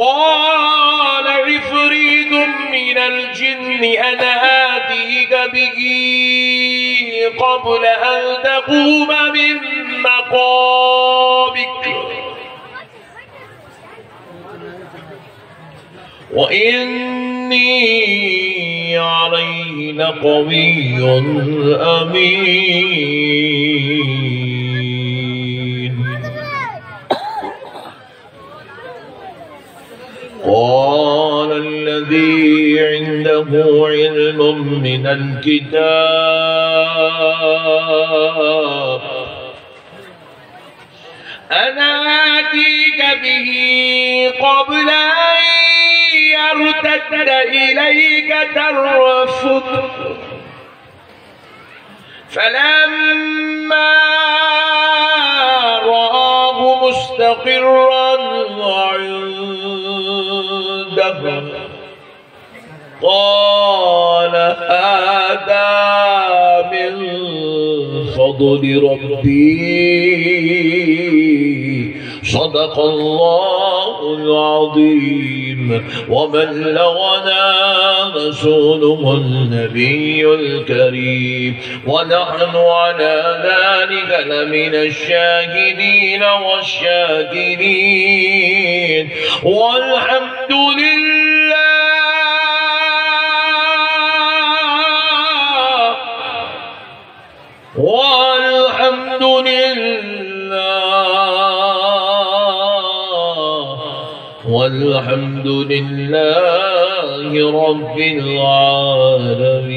قال عفريت من الجن أنا آتيك به قبل أن تقوم من مقامك وإني عليه لقوي أمين. قال الذي عنده علم من الكتاب أنا آتيك به قبل أن يرتد إليك طرفك فلما رآه مستقرا عنده قال هذا من فضل ربي صدق الله العظيم وبلغنا رسوله النبي الكريم ونحن على ذلك لمن الشاهدين والشاكرين والحمد والحمد لله رب العالمين.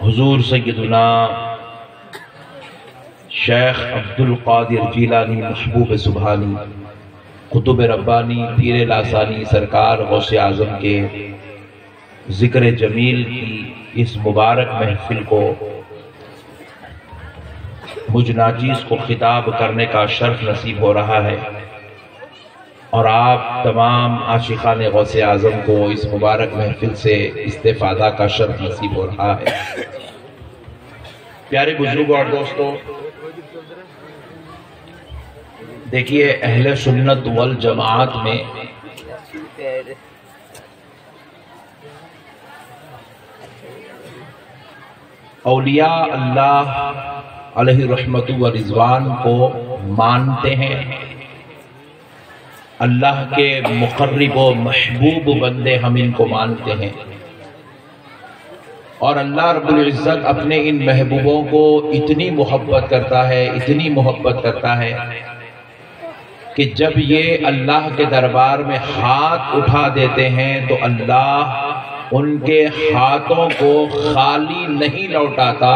حضور سیدنا شیخ عبد القادر جیلانی محبوب سبحانی قطب ربانی پیر لاسانی سرکار غوث اعظم کے ذکر جمیل کی اس مبارک محفل کو مجھ ناچیز کو خطاب کرنے کا شرف نصیب ہو رہا ہے، اور آپ تمام عاشقان غوث اعظم کو اس مبارک محفل سے استفادہ کا شرف نصیب ہو رہا ہے۔ پیارے بزرگوں اور دوستوں، دیکھیے اہل سنت والجماعت میں اولیاء اللہ علیہ رحمت و رضوان کو مانتے ہیں، اللہ کے مقرب و محبوب بندے ہم ان کو مانتے ہیں، اور اللہ رب العزت اپنے ان محبوبوں کو اتنی محبت کرتا ہے، اتنی محبت کرتا ہے کہ جب یہ اللہ کے دربار میں ہاتھ اٹھا دیتے ہیں تو اللہ ان کے ہاتھوں کو خالی نہیں لوٹاتا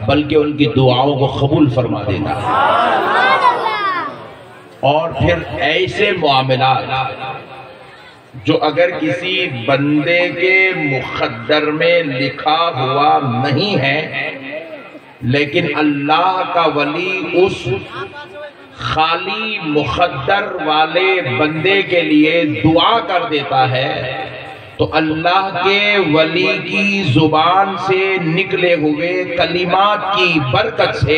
بلکہ ان کی دعاؤں کو قبول فرما دیتا ہے۔ اور پھر ایسے معاملات جو اگر کسی بندے کے مقدر میں لکھا ہوا نہیں ہے، لیکن اللہ کا ولی اس خالی مقدر والے بندے کے لیے دعا کر دیتا ہے، تو اللہ کے ولی کی زبان سے نکلے ہوئے کلمات کی برکت سے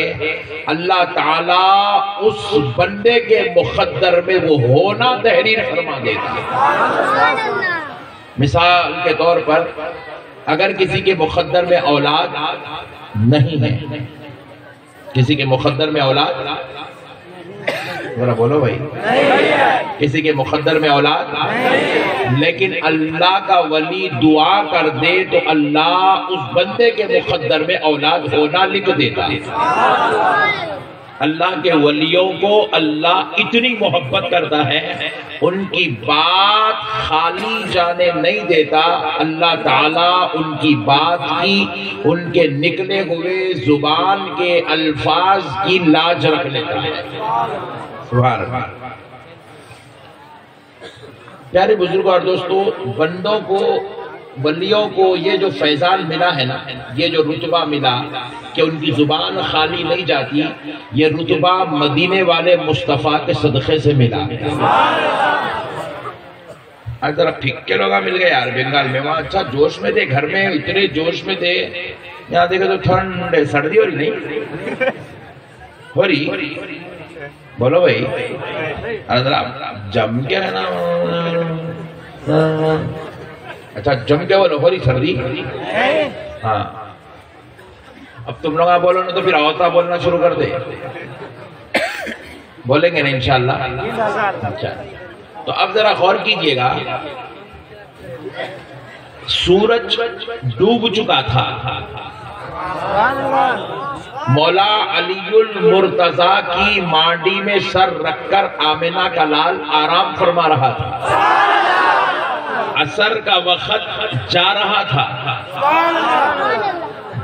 اللہ تعالیٰ اس بندے کے مقدر میں وہ ہونا تحریر فرما دیتا ہے۔ مثال کے طور پر اگر کسی کے مقدر میں اولاد نہیں ہے، کسی کے مقدر میں اولاد، ذرا بولو بھائی، کسی کے مقدر میں اولاد، لیکن اللہ کا ولی دعا کر دے تو اللہ اس بندے کے مقدر میں اولاد ہونا لکھ دیتا ہے۔ اللہ کے ولیوں کو اللہ اتنی محبت کرتا ہے، ان کی بات خالی جانے نہیں دیتا، اللہ تعالیٰ ان کی بات کی، ان کے نکلے ہوئے زبان کے الفاظ کی لاج رکھ لیتا ہے۔ سبحان اللہ۔ پیارے بزرگوں اور دوستوں، بندوں کو، ولیوں کو یہ جو فیضان ملا ہے نا، یہ جو رتبہ ملا کہ ان کی زبان خالی نہیں جاتی، یہ رتبہ مدینے والے مصطفیٰ کے صدقے سے ملا۔ آج طرف ٹھیک کے لوگا مل گئے یار بنگال میں، وہاں اچھا جوش میں تھے، گھر میں اتنے جوش میں تھے، یہاں دیکھے تو ٹھنڈ ہے، سردی ہو رہی نہیں ہو رہی؟ بولو بھائی، جم کے رہنا، اچھا جم کے بولو، ہو رہی سردی؟ ہاں، اب تم لوگ بولو نا تو پھر اوتا بولنا شروع کر دے، بولیں گے نا انشاءاللہ؟ اچھا، تو اب ذرا غور کیجئے گا، سورج ڈوب چکا تھا، مولا علی المرتضیٰ کی مانڈی میں سر رکھ کر آمنہ کا لال آرام فرما رہا تھا، عصر کا وقت جا رہا تھا،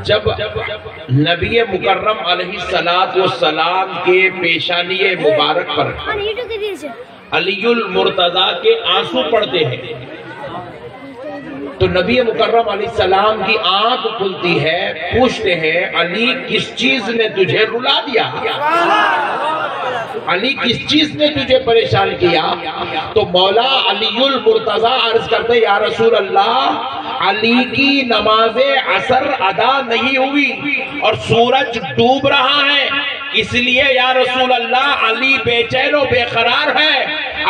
جب نبی مکرم علیہ السلام کے پیشانی مبارک پر علی المرتضیٰ کے آنسو پڑتے ہیں تو نبی مکرم علیہ السلام کی آنکھ کھلتی ہے، پوچھتے ہیں علی کس چیز نے تجھے رلا دیا، علی کس چیز نے تجھے پریشان کیا؟ تو مولا علی المرتضیٰ عرض کرتے یا رسول اللہ، علی کی نماز عصر ادا نہیں ہوئی اور سورج ڈوب رہا ہے، اس لیے یا رسول اللہ علی بے چین و بے قرار ہے،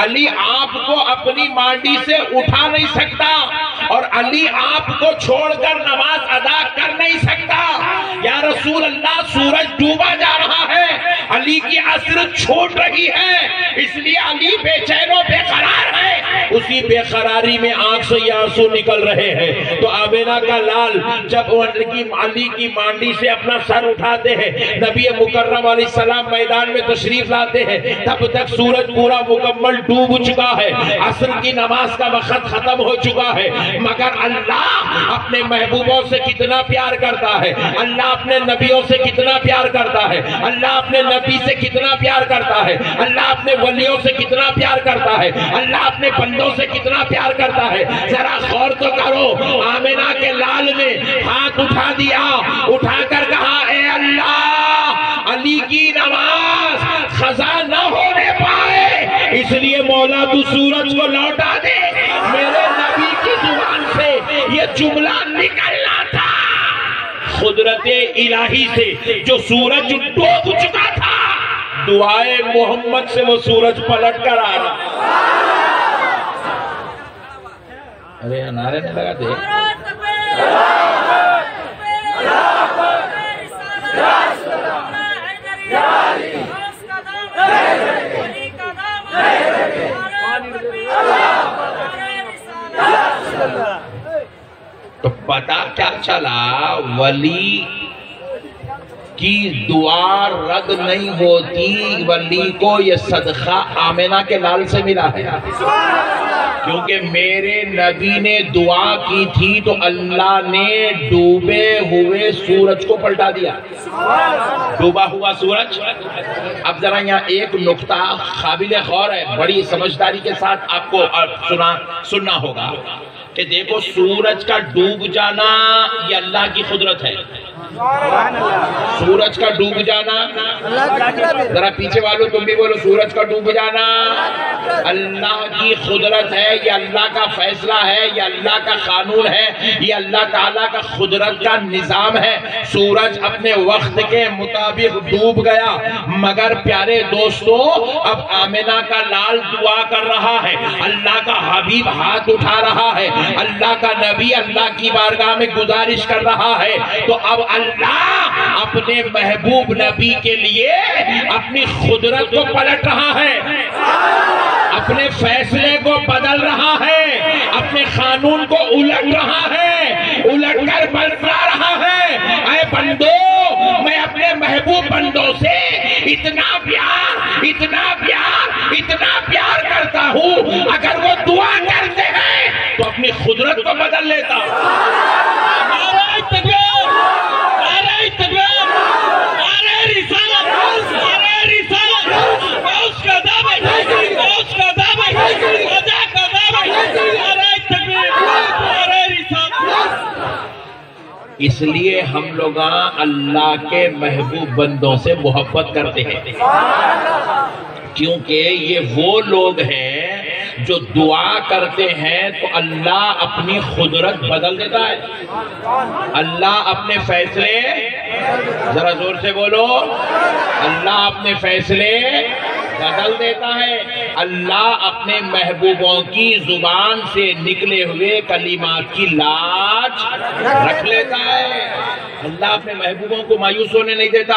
علی آپ کو اپنی مانڈی سے اٹھا نہیں سکتا اور علی آپ کو چھوڑ کر نماز ادا کر نہیں سکتا، یا رسول اللہ سورج ڈوبا جا رہا ہے، علی کی عصر چھوٹ رہی ہے، اس لیے علی بے چین و بے قرار ہے، اسی بے قراری میں آنکھ سے یہ آنسو نکل رہے ہیں۔ تو آمینہ کا لال جب علی کی مانڈی سے اپنا سر اٹھاتے ہیں، نبی مکرم علیہ السلام میدان میں تشریف لاتے ہیں، تب تک سورج پورا مکمل ڈوب چکا ہے، عصر کی نماز کا وقت ختم ہو چکا ہے، مگر اللہ اپنے محبوبوں سے کتنا پیار کرتا ہے، اللہ اپنے نبیوں سے کتنا پیار کرتا ہے، اللہ اپنے نبی سے کتنا پیار کرتا ہے، اللہ اپنے ولیوں سے کتنا پیار کرتا ہے، اللہ اپنے بندوں سے کتنا پیار کرتا ہے۔ ذرا غور تو کرو، آمینہ کے لال نے ہاتھ اٹھا دیا، اٹھا کر کہا اے اللہ، علی کی نماز قضا نہ ہونے پائے، اس لیے مولا تو سورج کو لوٹا دے۔ میرے نبی کی زبان سے یہ جملہ نکلنا تھا، قدرت الہی سے جو سورج ڈوب چکا تھا، دعائے محمد سے وہ سورج پلٹ کر آ رہا۔ ارے نعرے نہیں لگا دے۔ تو پتا کیا چلا، ولی کی دعا رد نہیں ہوتی، ولی کو یہ صدقہ آمینہ کے لال سے ملا ہے، کیونکہ میرے نبی نے دعا کی تھی تو اللہ نے ڈوبے ہوئے سورج کو پلٹا دیا، ڈوبا ہوا سورج۔ اب ذرا یہاں ایک نقطہ قابل غور ہے، بڑی سمجھداری کے ساتھ آپ کو سننا ہوگا کہ دیکھو، سورج کا ڈوب جانا یہ اللہ کی قدرت ہے، سورج کا ڈوب جانا، ذرا پیچھے والوں تم بھی بولو، سورج کا ڈوب جانا اللہ کی قدرت ہے، یہ اللہ کا فیصلہ ہے، یہ اللہ کا قانون ہے، یہ اللہ تعالیٰ کا قدرت کا نظام ہے۔ سورج اپنے وقت کے مطابق ڈوب گیا، مگر پیارے دوستو اب آمینہ کا لال دعا کر رہا ہے، اللہ کا حبیب ہاتھ اٹھا رہا ہے، اللہ کا نبی اللہ کی بارگاہ میں گزارش کر رہا ہے، تو اب اللہ اپنے محبوب نبی کے لیے اپنی قدرت کو پلٹ رہا ہے، اپنے فیصلے کو بدل رہا ہے، اپنے قانون کو الٹ رہا ہے، الٹ کر بلٹا رہا ہے۔ اے بندو، میں اپنے محبوب بندوں سے اتنا پیار اتنا پیار اتنا پیار کرتا ہوں، اگر وہ دعا کرتے ہیں تو اپنی قدرت کو بدل لیتا ہوں۔ اس لیے ہم لوگ اللہ کے محبوب بندوں سے محبت کرتے ہیں، کیونکہ یہ وہ لوگ ہیں جو دعا کرتے ہیں تو اللہ اپنی قدرت بدل دیتا ہے، اللہ اپنے فیصلے، ذرا زور سے بولو، اللہ اپنے فیصلے بدل دیتا ہے، اللہ اپنے محبوبوں کی زبان سے نکلے ہوئے کلمات کی لاج رکھ لیتا ہے۔ اللہ اپنے محبوبوں کو مایوس ہونے نہیں دیتا،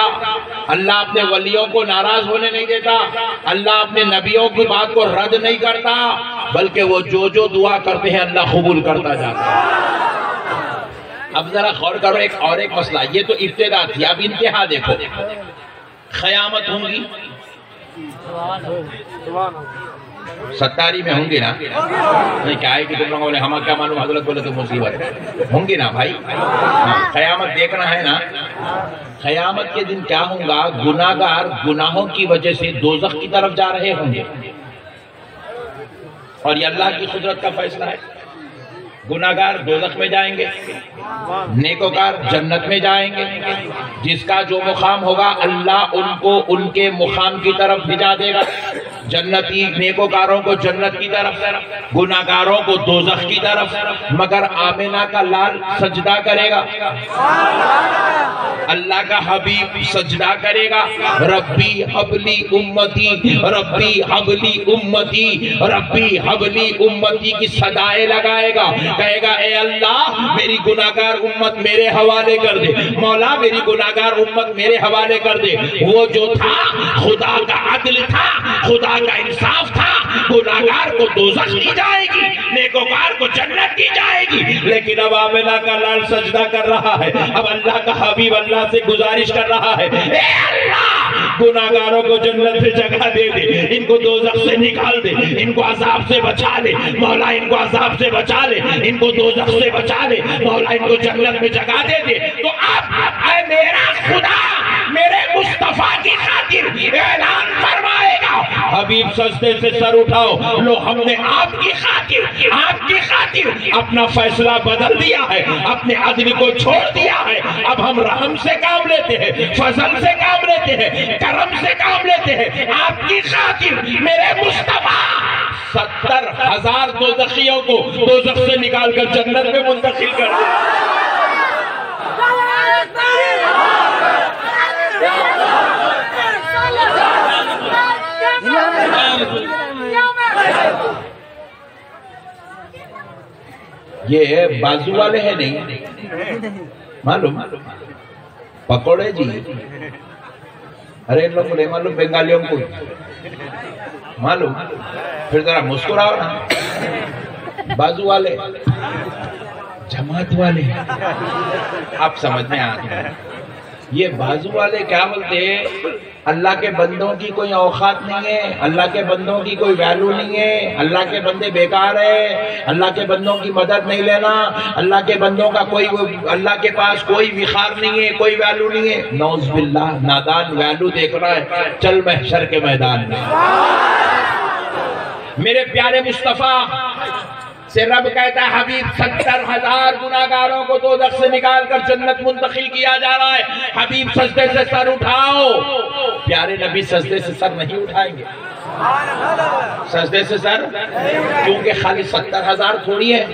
اللہ اپنے ولیوں کو ناراض ہونے نہیں دیتا، اللہ اپنے نبیوں کی بات کو رد نہیں کرتا، بلکہ وہ جو دعا کرتے ہیں اللہ قبول کرتا جاتا ہے۔ اب ذرا غور کرو ایک مسئلہ، یہ تو ابتدا تھی، اب انتہا دیکھو۔ قیامت ہوں گی، ستاری میں ہوں گی نا؟ نہیں، کیا ہے کہ تم لوگوں نے ہمیں کیا معلوم، حضرت بولے تو مصیبت ہے، ہوں گی نا بھائی؟ قیامت دیکھنا ہے نا؟ قیامت کے دن کیا ہوں گا؟ گناہگار گناہوں کی وجہ سے دوزخ کی طرف جا رہے ہوں گے، اور یہ اللہ کی قدرت کا فیصلہ ہے۔ گناہگار دوزخ میں جائیں گے، نیکوکار جنت میں جائیں گے، جس کا جو مقام ہوگا اللہ ان کو ان کے مقام کی طرف بھجا دے گا۔ جنتی نیکوکاروں کو جنت کی طرف، گناہگاروں کو دوزخ کی طرف، مگر آمنہ کا لال سجدہ کرے گا، اللہ کا حبیب سجدہ کرے گا، ربی حبلی امتی، ربی حبلی امتی، ربی حبلی امتی کی صدائے لگائے گا، کہے گا اے اللہ میری گناہگار امت میرے حوالے کر دے، مولا میری گناہگار امت میرے حوالے کر دے۔ وہ جو تھا خدا کا عدل تھا، خدا کا انصاف تھا، گناہگار کو دوزخ دی جائے گی، نیکوکار کو جنت دی جائے گی، لیکن اب آمنہ کا لال سجدہ کر رہا ہے، اب اللہ کا حبیب اللہ سے گزارش کر رہا ہے، اے اللہ گناہگاروں کو جنت میں جگہ دے دے، ان کو دوزخ سے نکال دے، ان کو عذاب سے بچا لے، مولا ان کو عذاب سے بچا لے، ان کو دوزخ سے بچا لے، مولا ان کو جنت میں جگہ دے دے۔ تو اب اے میرا خدا میرے مصطفیٰ کی خاطر اعلان فرمائے گا، حبیب سجدے سے سر اٹھاؤ، لو ہم نے آپ کی خاطر اپنا فیصلہ بدل دیا ہے، اپنے عدل کو چھوڑ دیا ہے، اب ہم رحم سے کام لیتے ہیں، فضل سے کام لیتے ہیں، کرم سے کام لیتے ہیں، آپ کی خاطر میرے مصطفیٰ 70,000 دوزخیوں کو دوزخ سے نکال کر جنت میں منتقل کر دے۔ یہ بازو والے ہیں نہیں معلوم، پکوڑے جی، ارے ان لوگ کو نہیں معلوم، بنگالیوں کو معلوم، پھر ذرا مسکراؤ نا، بازو والے جماعت والے آپ سمجھ میں آ گئے۔ یہ بازو والے کیا بولتے ہیں؟ اللہ کے بندوں کی کوئی اوقات نہیں ہے، اللہ کے بندوں کی کوئی ویلو نہیں ہے، اللہ کے بندے بیکار ہے، اللہ کے بندوں کی مدد نہیں لینا، اللہ کے بندوں کا کوئی اللہ کے پاس کوئی وقار نہیں ہے، کوئی ویلو نہیں ہے۔ نعوذ باللہ، نادان ویلو دیکھ رہا ہے، چل محشر کے میدان میں۔ میرے پیارے مصطفیٰ سے رب کہتا ہے حبیب 70,000 گناہگاروں کو دوزخ سے نکال کر جنت منتقل کیا جا رہا ہے، حبیب سجدے سے سر اٹھاؤ۔ پیارے نبی سجدے سے سر نہیں اٹھائیں گے، سجدے سے سر، کیونکہ خالی 70,000 تھوڑی ہے،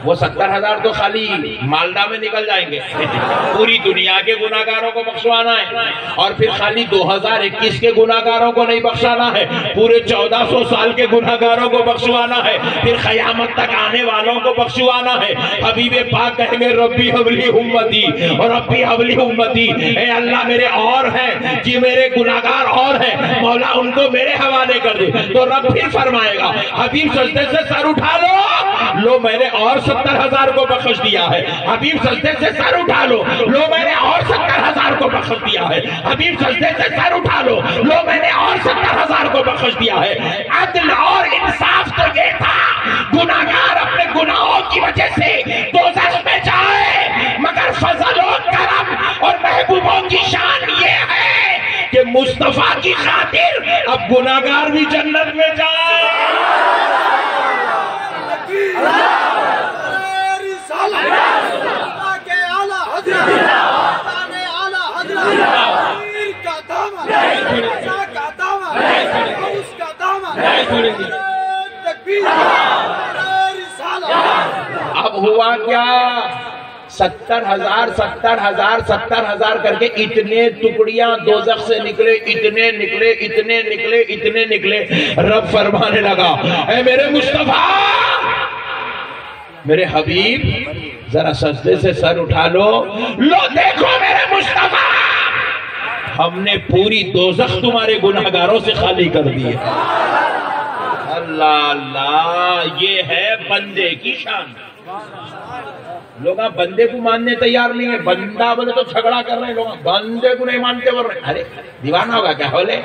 وہ 70,000 تو خالی مالدہ میں نکل جائیں گے، پوری دنیا کے گناہگاروں کو بخشوانا ہے، اور پھر خالی 2021 کے گناہگاروں کو نہیں بخشانا ہے، پورے 1400 سال کے گناہگاروں کو بخشوانا ہے، پھر قیامت تک آنے والوں کو بخشوانا ہے۔ حبیب پاک کہیں گے ربی حبلی امتی، اور ربی حبلی امتی، اے اللہ میرے اور ہیں جی، میرے گناہگار اور ہیں، مولا ان کو میرے حوالے کر دے۔ تو رب پھر فرمائے گا حبیب سجدے سے سر اٹھا لو میں نے اور 70,000 کو بخش دیا ہے، حبیب سجدے سے سر اٹھا لو میں نے اور 70,000 کو بخش دیا ہے، حبیب سجدے سے سر اٹھا لو میں نے اور 70,000 کو بخش دیا ہے۔ عدل اور انصاف تو یہ تھا، گناہگار اپنے گناہوں کی وجہ سے دوزخ میں جائے، مگر فضل و کرم اور محبوبوں کی شان یہ ہے کہ مصطفیٰ کی خاطر اب گناہگار بھی جنت میں جائے۔ اب ہوا کیا؟ 70,000 کر کے اتنے ٹکڑیاں دوزخ سے نکلے، اتنے نکلے۔ رب فرمانے لگا اے میرے مصطفیٰ، میرے حبیب ذرا سجدے سے سر اٹھا لو دیکھو میرے مصطفیٰ، ہم نے پوری دوزخ تمہارے گناہگاروں سے خالی کر دی ہے۔ اللہ اللہ، یہ ہے بندے کی شان۔ لوگ بندے کو ماننے تیار نہیں ہے، بندہ بولے تو جھگڑا کر رہے ہیں، لوگ بندے کو نہیں مانتے بول رہے ہیں۔ ارے دیوانہ ہوگا کیا؟ بولے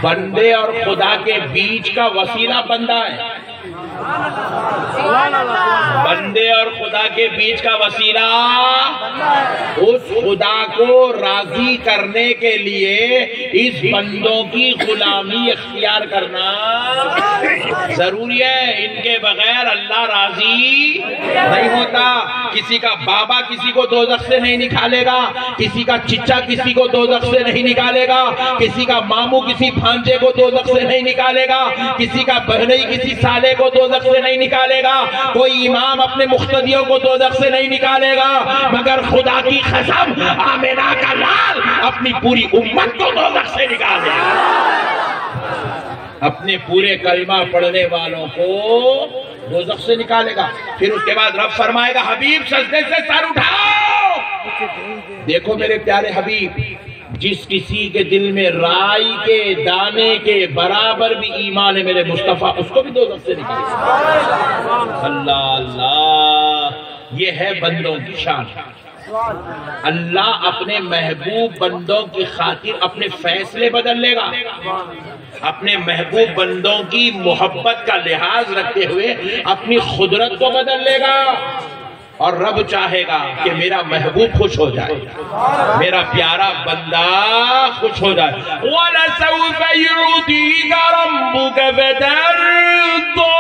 بندے اور خدا کے بیچ کا وسیلہ بندہ ہے، بندے اور خدا کے بیچ کا وسیلہ اس خدا کو راضی کرنے کے لیے اس بندوں کی غلامی اختیار کرنا ضروری ہے، ان کے بغیر اللہ راضی نہیں ہوتا۔ کسی کا بابا کسی کو دوزخ سے نہیں نکالے گا، کسی کا چچا کسی کو دوزخ سے نہیں نکالے گا، کسی کا ماموں کسی بھانجے کو دوزخ سے نہیں نکالے گا، کسی کا بہنوئی کسی سالے کو دوزخ سے نہیں نکالے گا، کوئی امام اپنے مقتدیوں کو دوزخ سے نہیں نکالے گا، مگر خدا کی قسم آمنہ کا لال اپنی پوری امت کو دوزخ سے نکالے گا، اپنے پورے کلمہ پڑھنے والوں کو دوزخ سے نکالے گا۔ پھر اس کے بعد رب فرمائے گا حبیب سجدے سے سر اٹھاؤ۔ دیکھو میرے پیارے حبیب، جس کسی کے دل میں رائی کے دانے کے برابر بھی ایمان ہے میرے مصطفیٰ، اس کو بھی دوزخ سے نکالے گا۔ اللہ اللہ، یہ ہے بندوں کی شان۔ اللہ اپنے محبوب بندوں کی خاطر اپنے فیصلے بدل لے گا، اپنے محبوب بندوں کی محبت کا لحاظ رکھتے ہوئے اپنی قدرت کو بدل لے گا، اور رب چاہے گا کہ میرا محبوب خوش ہو جائے، میرا پیارا بندہ خوش ہو جائے۔ وَلَسَوْفَ يُعْطِيكَ رَبُّكَ فَتَرْضَىٰ۔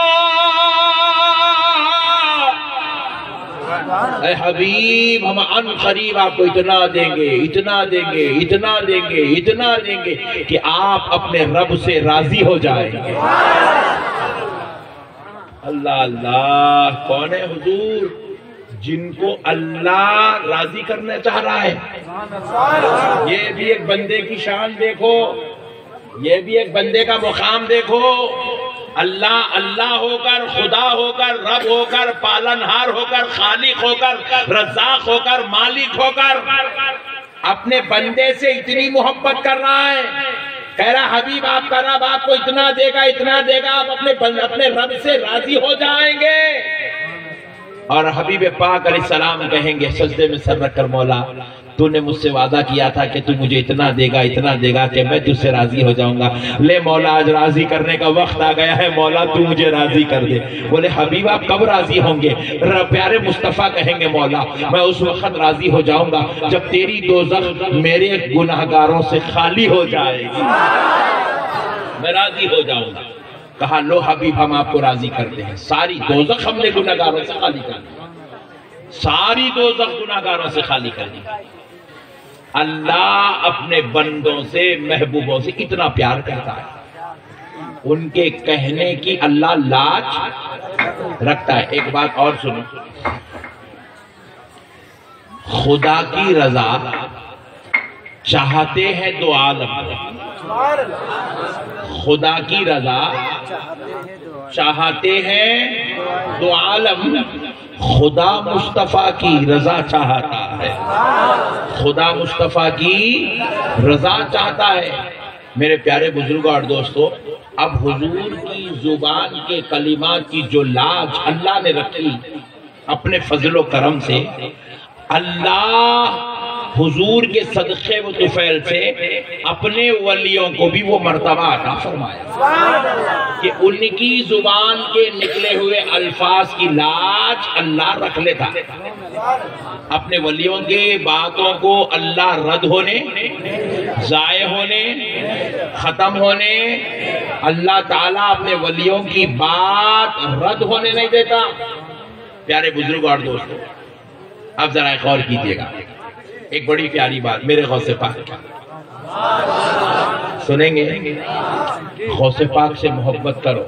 اے حبیب، ہم ان قریب آپ کو اتنا دیں گے، اتنا دیں گے، اتنا دیں گے، اتنا دیں گے کہ آپ اپنے رب سے راضی ہو جائیں گے۔ اللہ اللہ، کون ہے حضور؟ جن کو اللہ راضی کرنا چاہ رہا ہے۔ یہ بھی ایک بندے کی شان دیکھو، یہ بھی ایک بندے کا مقام دیکھو۔ اللہ اللہ ہو کر، خدا ہو کر، رب ہو کر، پالنہار ہو کر، خالق ہو کر، رزاق ہو کر، مالک ہو کر اپنے بندے سے اتنی محبت کر رہا ہے، کہہ رہا حبیب آپ کا رب آپ کو اتنا دے گا، اتنا دے گا، آپ اپنے رب سے راضی ہو جائیں گے۔ اور حبیب پاک علیہ السلام کہیں گے سجدے میں سر رکھ کر، مولا تو نے مجھ سے وعدہ کیا تھا کہ تو مجھے اتنا دے گا، اتنا دے گا کہ میں تجھ سے راضی ہو جاؤں گا۔ لے مولا، آج راضی کرنے کا وقت آ گیا ہے، مولا تو مجھے راضی کر دے۔ بولے حبیب آپ کب راضی ہوں گے؟ پیارے مصطفیٰ کہیں گے مولا میں اس وقت راضی ہو جاؤں گا جب تیری دوزخ میرے گناہگاروں سے خالی ہو جائے گی، میں راضی ہو جاؤں گا۔ کہا لو حبیب ہم آپ کو راضی کرتے ہیں، ساری دوزخ ہم نے گناہگاروں سے خالی کر دی، ساری دوزخ گناہگاروں سے خالی کر دی۔ اللہ اپنے بندوں سے، محبوبوں سے اتنا پیار کرتا ہے، ان کے کہنے کی اللہ لاج رکھتا ہے۔ ایک بات اور سنو، خدا کی رضا چاہتے ہیں دو عالم، خدا کی رضا چاہتے ہیں دو عالم، خدا مصطفیٰ کی رضا چاہتا ہے، خدا مصطفیٰ کی رضا چاہتا ہے۔ میرے پیارے بزرگوں اور دوستو، اب حضور کی زبان کے کلمات کی جو لاج اللہ نے رکھی اپنے فضل و کرم سے، اللہ حضور کے صدقے و طفیل سے اپنے ولیوں کو بھی وہ مرتبہ عطا فرمایا کہ ان کی زبان کے نکلے ہوئے الفاظ کی لاج اللہ رکھ لیتا، اپنے ولیوں کے باتوں کو اللہ رد ہونے، ضائع ہونے، ختم ہونے، اللہ تعالیٰ اپنے ولیوں کی بات رد ہونے نہیں دیتا۔ پیارے بزرگ اور دوستو، اب ذرا غور کیجیے گا، ایک بڑی پیاری بات میرے غوث پاک سنیں گے۔ غوث پاک سے محبت کرو،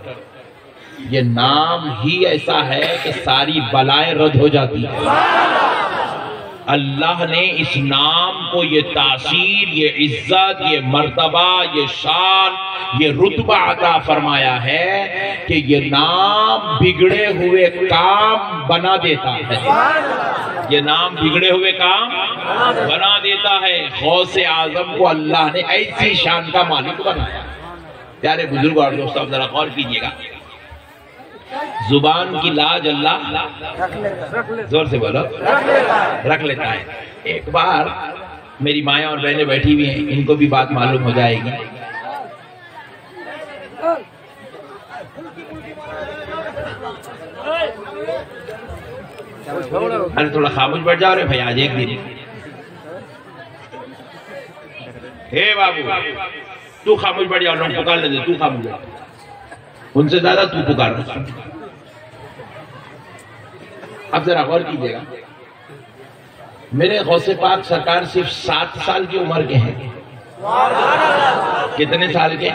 یہ نام ہی ایسا ہے کہ ساری بلائیں رد ہو جاتی ہیں۔ اللہ نے اس نام کو یہ تاثیر، یہ عزت، یہ مرتبہ، یہ شان، یہ رتبہ عطا فرمایا ہے کہ یہ نام بگڑے ہوئے کام بنا دیتا ہے، یہ نام بگڑے ہوئے کام بنا دیتا ہے۔ غوث اعظم کو اللہ نے ایسی شان کا مالک بنایا۔ پیارے بزرگ اور دوستو، اب ذرا غور کیجیے گا، زبان کی لاج اللہ زور سے بولو رکھ لیتا ہے۔ ایک بار میری مائیں اور بہنیں بیٹھی ہوئی ہیں، ان کو بھی بات معلوم ہو جائے گی۔ ارے تھوڑا خاموش بیٹھ جاؤ رے بھائی، آج ایک دن ہے بابو، تو خاموش بیٹھ جاؤ، لوگ پکار لے دے، تو خاموش بیٹھ۔ ان سے زیادہ تو پکار رہا ہے۔ اب ذرا غور کیجیے گا، میرے غوث پاک سرکار صرف 7 سال کی عمر کے ہیں۔ کتنے سال کے؟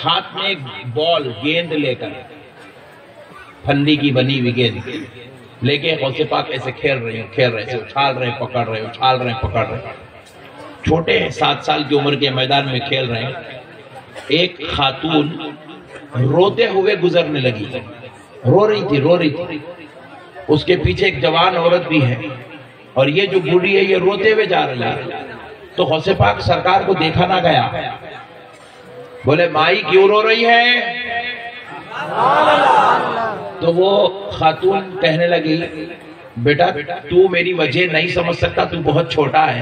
ہاتھ میں ایک بال گیند لے کر، پھلی کی بنی ہوئی گیند لے کے غوث پاک ایسے کھیل رہے ہیں، اچھال رہے ہیں، پکڑ رہے ہیں، اچھال رہے ہیں، پکڑ رہے ہیں۔ چھوٹے ہیں، 7 سال کی عمر کے میدان میں کھیل رہے ہیں۔ ایک خاتون روتے ہوئے گزرنے لگی، رو رہی تھی۔ اس کے پیچھے ایک جوان عورت بھی ہے، اور یہ جو بوڑھی ہے یہ روتے ہوئے جا رہی ہے۔ تو غوث پاک سرکار کو دیکھا نہ گیا، بولے مائی کیوں رو رہی ہے؟ تو وہ خاتون کہنے لگی بیٹا تو میری وجہ نہیں سمجھ سکتا، تو بہت چھوٹا ہے۔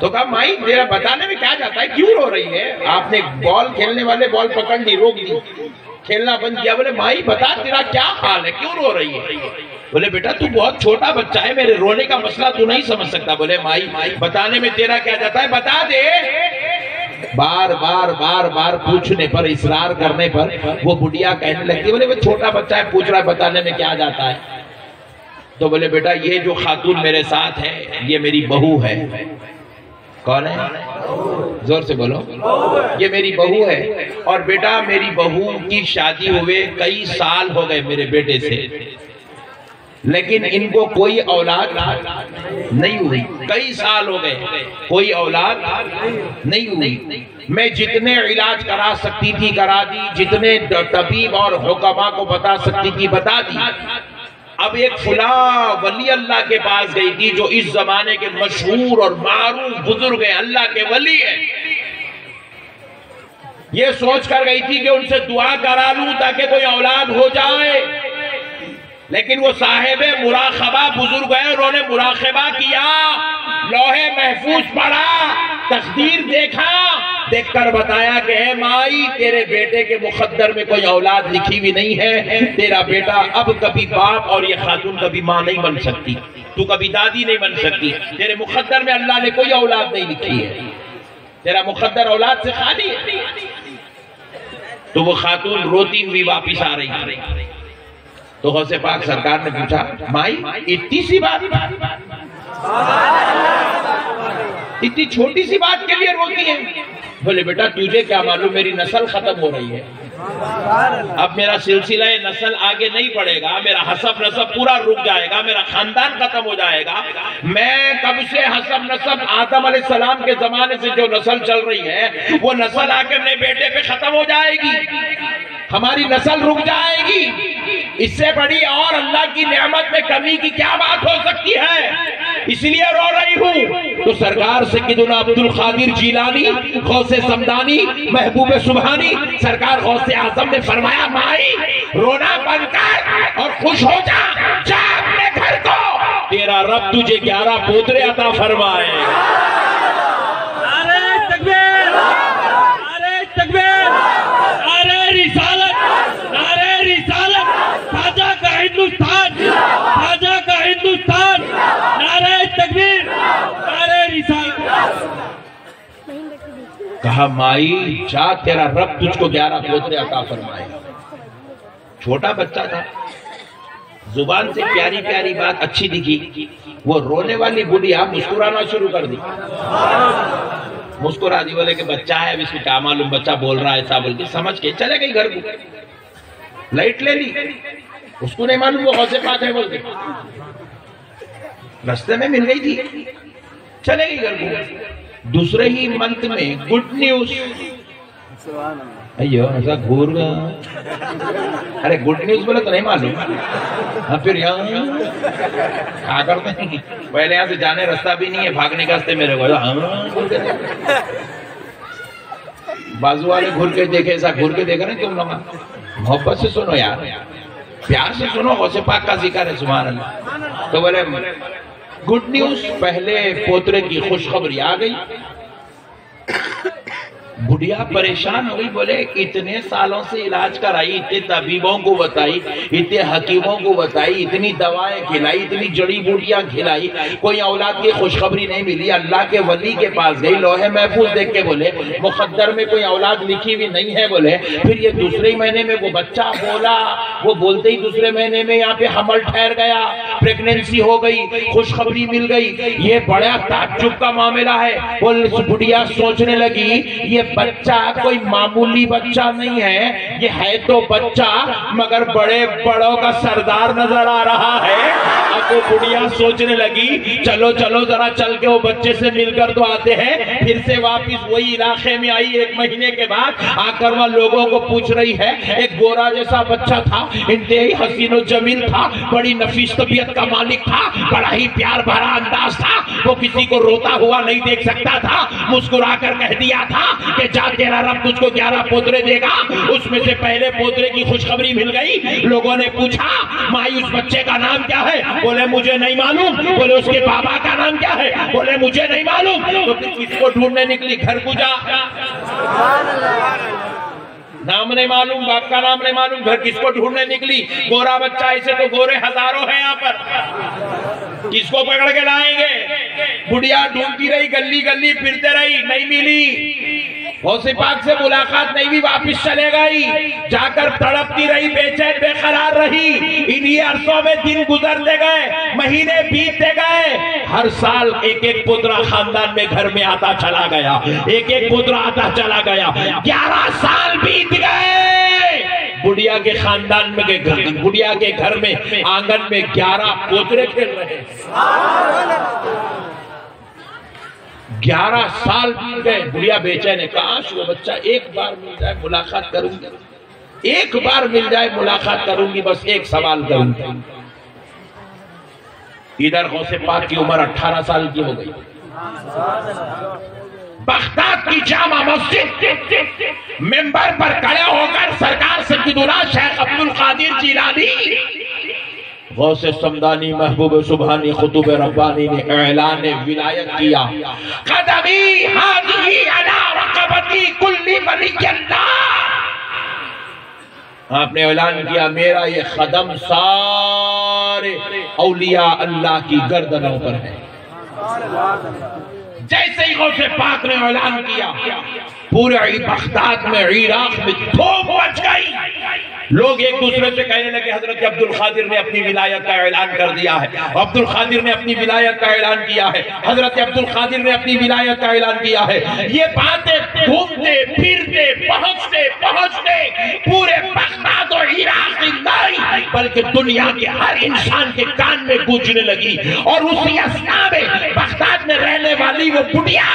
تو کہا مائی میرا بتانے میں کیا جاتا ہے، کیوں رو رہی ہے؟ آپ نے بال کھیلنے والے بال پکڑ لی، روک دی، کھیلنا بند کیا۔ بولے مائی بتا تیرا کیا حال ہے، کیوں رو رہی ہے؟ بولے بیٹا تو بہت چھوٹا بچہ ہے، میرے رونے کا مسئلہ تو نہیں سمجھ سکتا۔ بولے مائی بتانے میں تیرا کیا جاتا ہے، بتا دے۔ بار بار پوچھنے پر، اصرار کرنے پر وہ بڑھیا کہنے لگتی، بولے وہ چھوٹا بچہ ہے، پوچھ رہا ہے، بتانے میں کیا جاتا ہے۔ تو بولے بیٹا یہ جو خاتون میرے ساتھ ہے یہ میری بہو ہے۔ کون ہے؟ زور سے بولو۔ یہ میری بہو ہے، اور بیٹا میری بہو کی شادی ہوئے کئی سال ہو گئے میرے بیٹے سے، لیکن ان کو کوئی اولاد نہیں ہوئی، کئی سال ہو گئے کوئی اولاد نہیں ہوئی۔ میں جتنے علاج کرا سکتی تھی کرا دی، جتنے طبیب اور حکما کو بتا سکتی تھی بتا دی۔ اب ایک فلاں ولی اللہ کے پاس گئی تھی جو اس زمانے کے مشہور اور معروف بزرگ ہیں، اللہ کے ولی ہیں۔ یہ سوچ کر گئی تھی کہ ان سے دعا کرا لوں تاکہ کوئی اولاد ہو جائے، لیکن وہ صاحب مراقبہ بزرگ ہیں، انہوں نے مراقبہ کیا، لوح محفوظ پڑھا، تقدیر دیکھا، دیکھ کر بتایا کہ اے مائی تیرے بیٹے کے مقدر میں کوئی اولاد لکھی ہوئی نہیں ہے، تیرا بیٹا اب کبھی باپ اور یہ خاتون کبھی ماں نہیں بن سکتی، تو کبھی دادی نہیں بن سکتی، تیرے مقدر میں اللہ نے کوئی اولاد نہیں لکھی ہے، تیرا مقدر اولاد سے خالی ہے۔ تو وہ خاتون روتی ہوئی واپس آ رہی ہے، تو غوث پاک سرکار نے پوچھا مائی اتنی سی بات، اتنی چھوٹی سی بات کے لیے روتی ہے؟ بولے بیٹا تجھے کیا معلوم میری نسل ختم ہو رہی ہے، اب میرا سلسلہ نسل آگے نہیں بڑھے گا، میرا حسب نسب پورا رک جائے گا، میرا خاندان ختم ہو جائے گا۔ میں کب سے حسب نسب آدم علیہ السلام کے زمانے سے جو نسل چل رہی ہے وہ نسل آ کے میرے بیٹے پہ ختم ہو جائے گی، ہماری نسل رک جائے گی، اس سے بڑی اور اللہ کی نعمت میں کمی کی کیا بات ہو سکتی ہے، اس لیے رو رہی ہوں۔ تو سرکار سیدنا عبد القادر جیلانی، غوث سمدانی، محبوب سبحانی، سرکار غوث اعظم نے فرمایا مائی رونا بند کر اور خوش ہو جا اپنے گھر کو، تیرا رب تجھے 11 پوترے عطا فرمائے۔ نعرہ تکبیر، نعرہ تکبیر، نعرہ رسالت، نعرہ رسالت، خواجہ کا ہندوستان، خواجہ کا ہندوستان، نعرہ تکبیر، نعرہ رسالت۔ کہا مائی جا تیرا رب تجھ کو 11 پوترے عطا فرمائے۔ چھوٹا بچہ تھا، زبان سے پیاری پیاری بات اچھی دکھی، وہ رونے والی بڑھیا مسکرانا شروع کر دی، مسکرا دی، بولے کہ بچہ ہے، اب اس کو کیا معلوم بچہ بول رہا ہے ایسا، بول کے سمجھ کے چلے گئی گھر کو، لائٹ لے لی، اس کو نہیں معلوم وہ غوث پاک ہے بول کے، رستے میں مل گئی تھی، چلے گئی گھر کو۔ دوسرے ہی منتھ میں گڈ نیوز، ایو ایسا گھور گا، ارے گڈ نیوز بولے تو نہیں معلوم، پھر یہاں کیا کرتے ہیں، پہلے یہاں سے جانے رستہ بھی نہیں ہے، بھاگنے کا راستے میرے کو بازو والے گھر کے دیکھے، ایسا گھر کے دیکھ رہے تم لوگ، محبت سے سنو یار، پیار سے سنو، غوث پاک کا ذکر ہے، سبحان اللہ۔ تو بولے گڈ نیوز، پہلے پوترے کی خوشخبری آ گئی، بڑھیا پریشان ہوئی، بولے اتنے سالوں سے علاج کرائی، اتنے طبیبوں کو بتائی، اتنے حکیموں کو بتائی، اتنی دوائیں کھلائی، اتنی جڑی بوٹیاں کھلائی، کوئی اولاد کی خوشخبری نہیں ملی۔ اللہ کے ولی کے پاس گئی، لوہے محفوظ دیکھ کے بولے مقدر میں کوئی اولاد لکھی ہوئی نہیں ہے۔ بولے پھر یہ دوسرے مہینے میں وہ بچہ بولا، وہ بولتے ہی دوسرے مہینے میں یہاں پہ حمل ٹھہر گیا، پریگننسی ہو گئی، خوشخبری مل گئی۔ یہ بڑا تعجب کا معاملہ ہے۔ بڑھیا سوچنے لگی یہ بچہ کوئی معمولی بچہ نہیں ہے، یہ ہے تو بچہ مگر بڑے بڑوں کا سردار نظر آ رہا ہے۔ اب وہ بڑھیا سوچنے لگی چلو چلو ذرا چل کے وہ بچے سے مل کر تو آتے ہیں۔ پھر سے واپس وہی علاقے میں آئی، 1 مہینے کے بعد آ کر وہ لوگوں کو پوچھ رہی ہے، ایک گورا جیسا بچہ تھا، انتہائی حسین و جمیل تھا، بڑی نفیس طبیعت کا مالک تھا، بڑا ہی پیار بھرا انداز تھا، وہ کسی کو روتا ہوا نہیں دیکھ سکتا تھا، مسکرا کر کہہ دیا تھا کہ جا تیرا رب تجھ کو 11 پوترے دے گا۔ اس میں سے پہلے پوترے کی خوشخبری مل گئی۔ لوگوں نے پوچھا مائی اس بچے کا نام کیا ہے؟ بولے مجھے نہیں معلوم۔ بولے اس کے بابا کا نام کیا ہے؟ بولے مجھے نہیں معلوم۔ تو کس کو ڈھونڈنے نکلی؟ گھر کو جا، نام نہیں معلوم، باپ کا نام نہیں معلوم، گھر کس کو ڈھونڈنے نکلی؟ گورا بچہ، ایسے تو گورے ہزاروں ہیں یہاں پر، کس کو پکڑ کے لائیں گے؟ بڑھیا ڈھونڈتی رہی، گلی گلی پھرتے رہی، نہیں ملی۔ غوث پاک سے ملاقات نہیں بھی، واپس چلے گئی، جا کر تڑپتی رہی، بے چین بے قرار رہی۔ انہی عرصوں میں دن گزرتے گئے، مہینے بیتتے گئے، ہر سال ایک ایک پوترا خاندان میں گھر میں آتا چلا گیا، ایک ایک پوترا آتا چلا گیا۔ 11 سال بیت گئے۔ بڑھیا کے خاندان میں، بڑھیا کے گھر میں آنگن میں 11 پوترے کھیل رہے۔ 11 سال بیت گئے۔ بڑھیا بے چین ہے، کاش وہ بچہ ایک بار مل جائے، ملاقات کروں گی، ایک بار مل جائے ملاقات کروں گی، بس ایک سوال کروں گی۔ ادھر غوث پاک کی عمر 18 سال کی ہو گئی۔ بغداد کی جامع مسجد ممبر پر کھڑے ہو کر سرکار سیدنا شیخ عبد القادر جیلانی، غوث سمدانی، محبوب سبحانی، خطوب ربانی نے اعلان ولایت کیا۔ قدمی ہذی علی رقبتی کل ولی اللہ، آپ نے اعلان کیا میرا یہ قدم سارے اولیاء اللہ کی گردنوں پر ہے۔ جیسے ہی غوث پاک نے اعلان کیا، پورے بغداد میں، عراق میں دھوم مچ گئی۔ لوگ ایک دوسرے سے کہنے لگے حضرت عبد القادر نے اپنی ولایت کا اعلان کر دیا ہے، عبد القادر نے اپنی ولایت کا اعلان کیا ہے، حضرت عبد القادر نے اپنی ولایت کا اعلان کیا ہے۔ یہ باتیں گھومتے پھرتے پہنچتے پورے بغداد اور عراق نہیں بلکہ دنیا کے ہر انسان کے کان میں گونجنے لگی۔ اور اسی اثناء میں بغداد میں رہنے والی وہ بڑھیا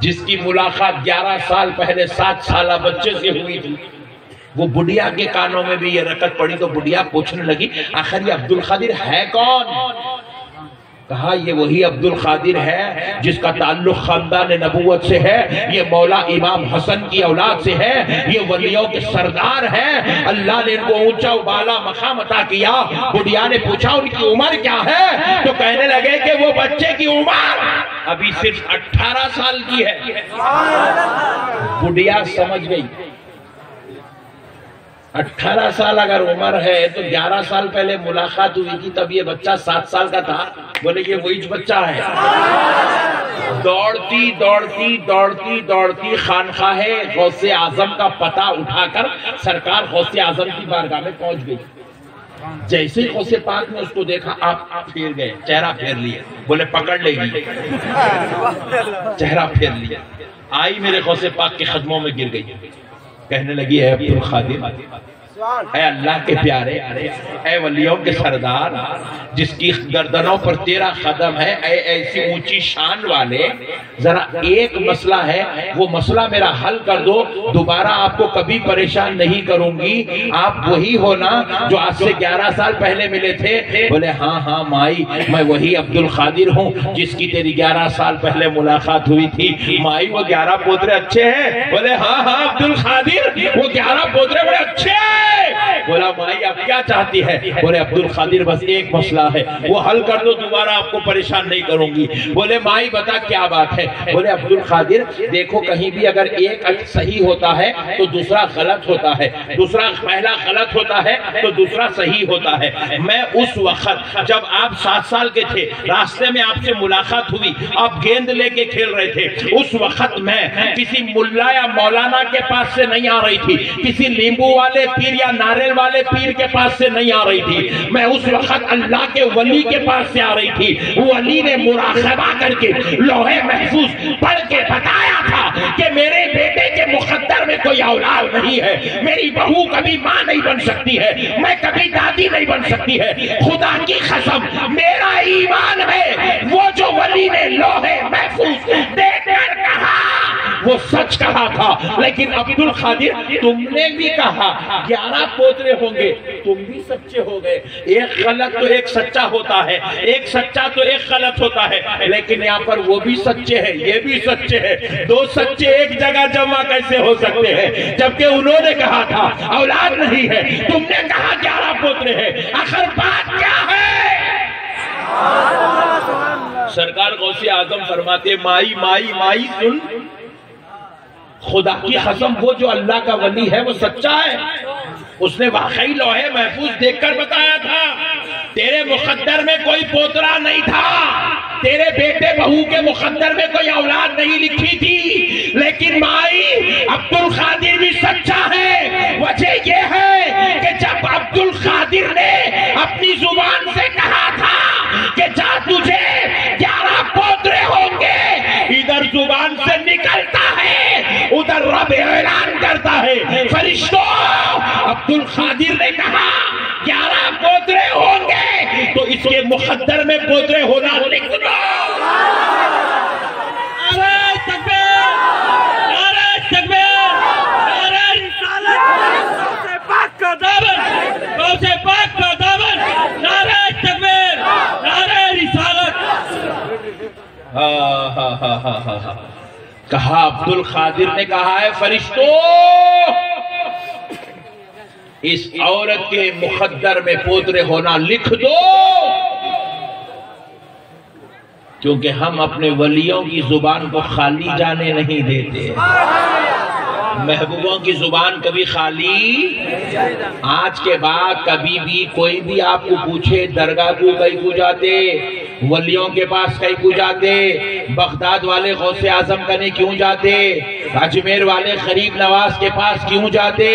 جس کی ملاقات 11 سال پہلے 7 سالہ بچے سے ہوئی تھی، وہ بڑھیا کے کانوں میں بھی یہ رکعت پڑی تو بڑھیا پوچھنے لگی آخر یہ عبد القادر ہے کون؟ کہا یہ وہی عبد القادر ہے جس کا تعلق خاندان نبوت سے ہے، یہ مولا امام حسن کی اولاد سے ہے، یہ ولیوں کے سردار ہیں، اللہ نے ان کو اونچا بالا مقام عطا کیا۔ بڑھیا نے پوچھا ان کی عمر کیا ہے؟ تو کہنے لگے کہ وہ بچے کی عمر ابھی صرف 18 سال کی ہے۔ بڑھیا سمجھ گئی 18 سال اگر عمر ہے تو 11 سال پہلے ملاقات ہوئی تھی تب یہ بچہ 7 سال کا تھا۔ بولے یہ وہی بچہ ہے۔ دوڑتی خانقاہ غوث اعظم کا پتہ اٹھا کر سرکار غوث اعظم کی بارگاہ میں پہنچ گئی۔ جیسے ہی غوث پاک نے اس کو دیکھا آپ پھیر گئے، چہرہ پھیر لیے، بولے پکڑ لے گی، چہرہ پھیر لیا، آئی میرے غوث پاک کے قدموں میں گر گئی، کہنے لگی اے عبد القادر، اے اللہ کے پیارے، اے ولیوں کے سردار، جس کی گردنوں پر تیرا قدم ہے، اے ایسی اونچی شان والے، ذرا ایک مسئلہ ہے وہ مسئلہ میرا حل کر دو، دوبارہ آپ کو کبھی پریشان نہیں کروں گی، آپ وہی ہونا جو آج سے 11 سال پہلے ملے تھے؟ بولے ہاں مائی میں وہی عبد القادر ہوں جس کی تیری 11 سال پہلے ملاقات ہوئی تھی۔ مائی وہ 11 پوترے اچھے ہیں؟ بولے ہاں عبد القادر وہ 11 پوترے بڑے اچھے ہیں۔ بولا مائی اب کیا کیا چاہتی ہے؟ بولے عبد القادر بس ایک مسئلہ ہے، وہ حل کر دو، دوبارہ آپ کو پریشان نہیں کروں گی۔ بولے مائی بتا کیا بات ہے؟ بولے عبد القادر دیکھو کہیں بھی اگر ایک صحیح ہوتا ہے تو دوسرا غلط ہوتا ہے، دوسرا پہلا غلط ہوتا ہے تو دوسرا صحیح ہوتا ہے۔ میں اس وقت جب آپ 7 سال کے تھے، راستے میں آپ سے ملاقات ہوئی، آپ گیند لے کے کھیل رہے تھے، اس وقت میں کسی ملا یا مولانا کے پاس سے نہیں آ رہی تھی، کسی لیمبو والے پیر یا ناریل والے پیر کے پاس سے نہیں آ رہی تھی، میں اس وقت اللہ کے ولی کے پاس سے آ رہی تھی۔ ولی نے مراقبہ کر کے لوح محفوظ پڑھ کے بتایا تھا کہ میرے بیٹے کے مقدر میں کوئی اولاد نہیں ہے، میری بہو کبھی ماں نہیں بن سکتی ہے، میں کبھی دادی نہیں بن سکتی ہے، خدا کی قسم میرا ایمان ہے وہ جو ولی نے لوح محفوظ دیکھ کر کہا وہ سچ کہا تھا۔ لیکن عبد القادر تم نے بھی کہا 11 پوترے ہوں گے، تم بھی سچے ہو گئے، ایک غلط تو ایک سچا ہوتا ہے، ایک سچا تو ایک غلط ہوتا ہے، لیکن یہاں پر وہ بھی سچے ہیں یہ بھی سچے ہیں، دو سچے ایک جگہ جمع کیسے ہو سکتے ہیں؟ جبکہ انہوں نے کہا تھا اولاد نہیں ہے، تم نے کہا 11 پوترے ہیں، آخر بات کیا ہے؟ سرکار غوث اعظم فرماتے مائی مائی مائی سن، خدا کی قسم وہ جو اللہ کا ولی ہے وہ سچا ہے، اس نے واقعی لوح محفوظ دیکھ کر بتایا تھا تیرے مقدر میں کوئی پوترا نہیں تھا، تیرے بیٹے بہو کے مقدر میں کوئی اولاد نہیں لکھی تھی، لیکن مائی عبد القادر بھی سچا ہے۔ وجہ یہ ہے کہ جب عبد القادر نے اپنی زبان سے کہا تھا کہ جا تجھے 11 پوترے ہوں گے، ادھر زبان سے نکلتا ہے ادھر رب اعلان کرتا ہے، فرشتوں عبد القادر نے کہا 11 پوترے ہوں گے تو اس کے مقدر میں پوترے ہونا لکھ دو۔ نعرہ تکبیر، نعرہ تکبیر، نعرہ رسالت، غوث پاک کا دامن، غوث پاک کا دامن، نعرہ تکبیر، نعرہ رسالت۔ کہا عبد القادر نے کہا ہے فرشتوں اس عورت کے مقدر میں پوترے ہونا لکھ دو، کیونکہ ہم اپنے ولیوں کی زبان کو خالی جانے نہیں دیتے، محبوبوں کی زبان کبھی خالی، آج کے بعد کبھی بھی کوئی بھی آپ کو پوچھے درگاہ کو کہیں کو جاتے، ولیوں کے پاس کہیں کو جاتے، بغداد والے غوث اعظم کنے کیوں جاتے، اجمیر والے غریب نواز کے پاس کیوں جاتے،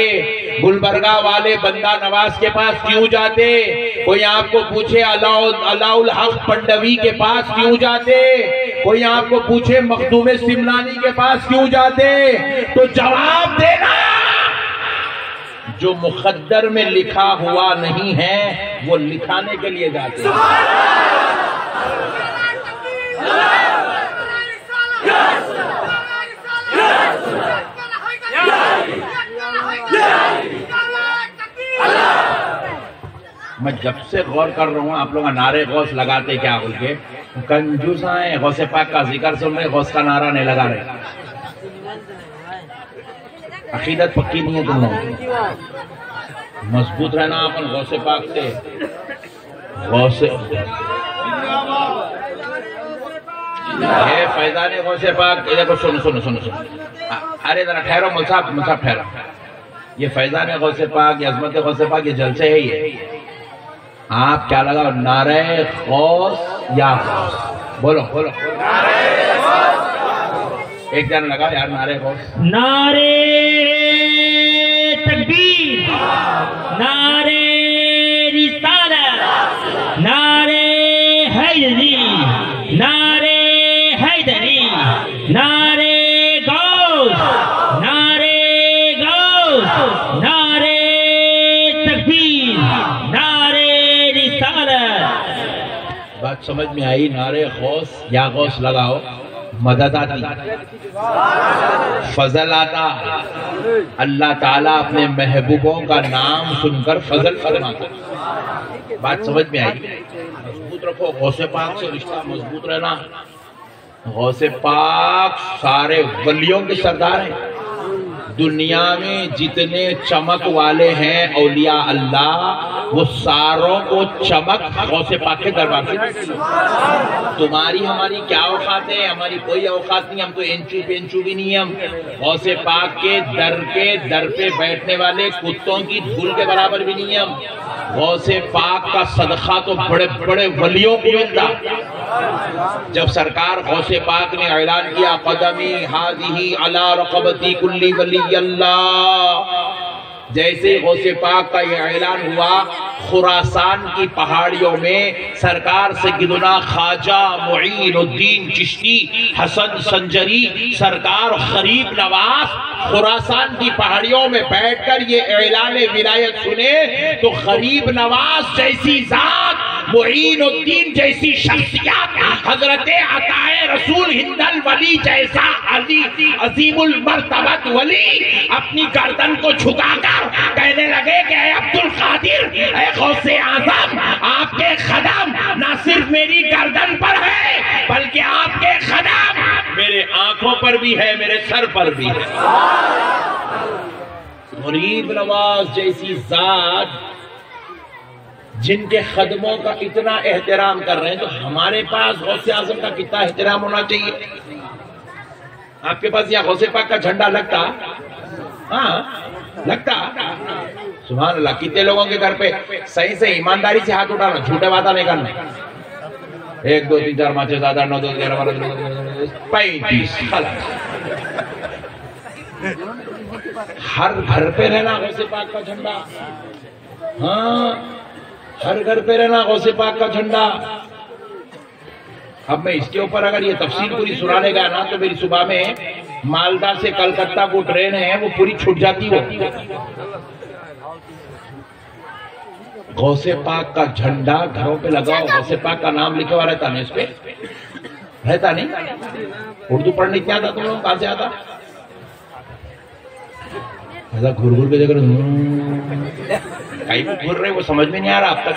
گلبرگہ والے بندہ نواز کے پاس کیوں جاتے، کوئی آپ کو پوچھے علاء الحق پنڈوی کے پاس کیوں جاتے، کوئی آپ کو پوچھے مخدوم سمنانی کے پاس کیوں جاتے، تو جواب دینا جو مقدر میں لکھا ہوا نہیں ہے وہ لکھانے کے لیے جاتے ہیں۔ میں جب سے غور کر رہا ہوں آپ لوگ نعرے غوث لگاتے کیا بول کے، کنجوس ہیں، غوث پاک کا ذکر سن رہے غوث کا نعرہ نہیں لگا رہے، عقیدت پکی نہیں ہے تم لوگ، مضبوط رہنا اپن غوث پاک سے، غوث فیضان غوث پاک، دیکھو سنو سنو سنو سنو، ارے ذرا ٹھہرو مصعب ٹھہرو، یہ فیضان غوث پاک، یہ عظمت غوث پاک، یہ جلسے ہے یہ، آپ کیا لگا نعرہ غوث یا غوث، بولو بولو ایک جان لگا یار نعرہ غوث، نعرہ تکبیر، نعرہ رسالت، نعرہ حیدری، نعرہ حیدری، نعرہ غوث، نعرہ غوث، نعرہ تکبیر، نعرہ رسالت۔ بات سمجھ میں آئی؟ نعرہ غوث یا غوث لگاؤ، مدد آتی، فضل آتا، اللہ تعالیٰ اپنے محبوبوں کا نام سن کر فضل فرماتا۔ بات سمجھ میں آئی؟ مضبوط رکھو، غوث پاک سے رشتہ مضبوط رہنا۔ غوث پاک سارے ولیوں کے سردار ہیں، دنیا میں جتنے چمک والے ہیں اولیاء اللہ وہ ساروں کو چمک غوث پاک کے دربار سے. تمہاری ہماری کیا اوقات ہے؟ ہماری کوئی اوقات نہیں. ہم تو انچو پینچو بھی نہیں. ہم غوث پاک کے در پہ بیٹھنے والے کتوں کی دھول کے برابر بھی نہیں. ہم غوث پاک کا صدقہ تو بڑے بڑے ولیوں کو ملتا. جب سرکار غوث پاک نے اعلان کیا قدمی ہاذہی علی رقبتی کلی ولی اللہ، جیسے غوث پاک کا یہ اعلان ہوا خراسان کی پہاڑیوں میں سرکار سیدنا خواجہ معین الدین چشتی حسن سنجری سرکار غریب نواز خراسان کی پہاڑیوں میں بیٹھ کر یہ اعلان ولایت سنے تو غریب نواز جیسی ذات، معین الدین جیسی شخصیت، حضرت عطائے رسول ہند الولی جیسا علی عظیم المرتبت ولی اپنی گردن کو جھکا کر کہنے لگے کہ اے عبد القادر، اے غوث اعظم، آپ کے قدم نہ صرف میری گردن پر ہے بلکہ آپ کے قدم میرے آنکھوں پر بھی ہے، میرے سر پر بھی ہے. غریب نواز جیسی ذات جن کے قدموں کا اتنا احترام کر رہے ہیں تو ہمارے پاس غوث اعظم کا کتنا احترام ہونا چاہیے. آپ کے پاس یہاں غوث پاک کا جھنڈا لگتا؟ ہاں لگتا. سبحان اللہ. کتنے لوگوں کے گھر پہ صحیح سے ایمانداری سے ہاتھ اٹھانا، جھوٹے وعدہ نہیں کرنا. 1 2 3 4 5 6 7 8 9 10 11 12 35 خلاص. ہر گھر پہ رہنا غوث پاک کا جھنڈا. ہاں ہر گھر پہ رہنا غوث پاک کا جھنڈا. اب میں اس کے اوپر اگر یہ تفصیل پوری سنانے گا نا تو میری صبح میں مالدہ سے کلکتہ کو ٹرین ہے وہ پوری چھوٹ جاتی ہو. غوث پاک کا جھنڈا گھروں پہ لگاؤ، غوث پاک کا نام لکھا ہوا رہتا نہیں اس پہ؟ رہتا نہیں؟ اردو پڑھنے کیا آتا تم لوگوں؟ کہاں سے آتا؟ ایسا گھر گھر کے دیکھ رہے کئی کو گھر رہے وہ سمجھ میں نہیں آ رہا اب تک.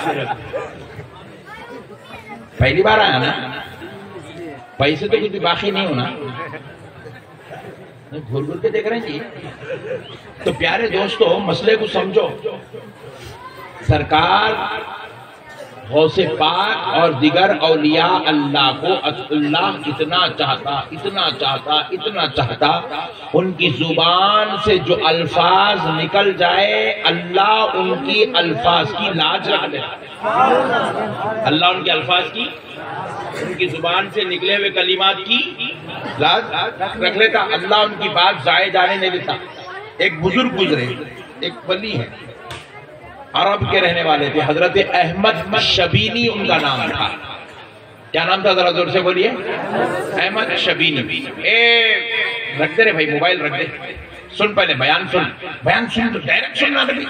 پہلی بار آیا نا، پیسے تو کچھ بھی باقی نہیں ہونا، گھر گھر کے دیکھ رہے ہیں جی. تو پیارے دوستو مسئلے کو سمجھو. سرکار غوث پاک اور دیگر اولیاء اللہ کو اللہ اتنا چاہتا ان کی زبان سے جو الفاظ نکل جائے اللہ ان کی الفاظ کی لاج رکھ لیتا. اللہ ان کے الفاظ کی، ان کی زبان سے نکلے ہوئے کلمات کی لاج رکھ لیتا. اللہ ان کی بات ضائع جانے نہیں دیتا. ایک بزرگ گزرے، ایک ولی ہے، عرب کے رہنے والے تھے، حضرت احمد شبینی ان کا نام تھا. کیا نام تھا ذرا زور سے بولیے؟ احمد شبینی. رکھ دے رہے بھائی موبائل رکھ دے، سن پہلے بیان سن تو ڈائریکٹ سننا بھی.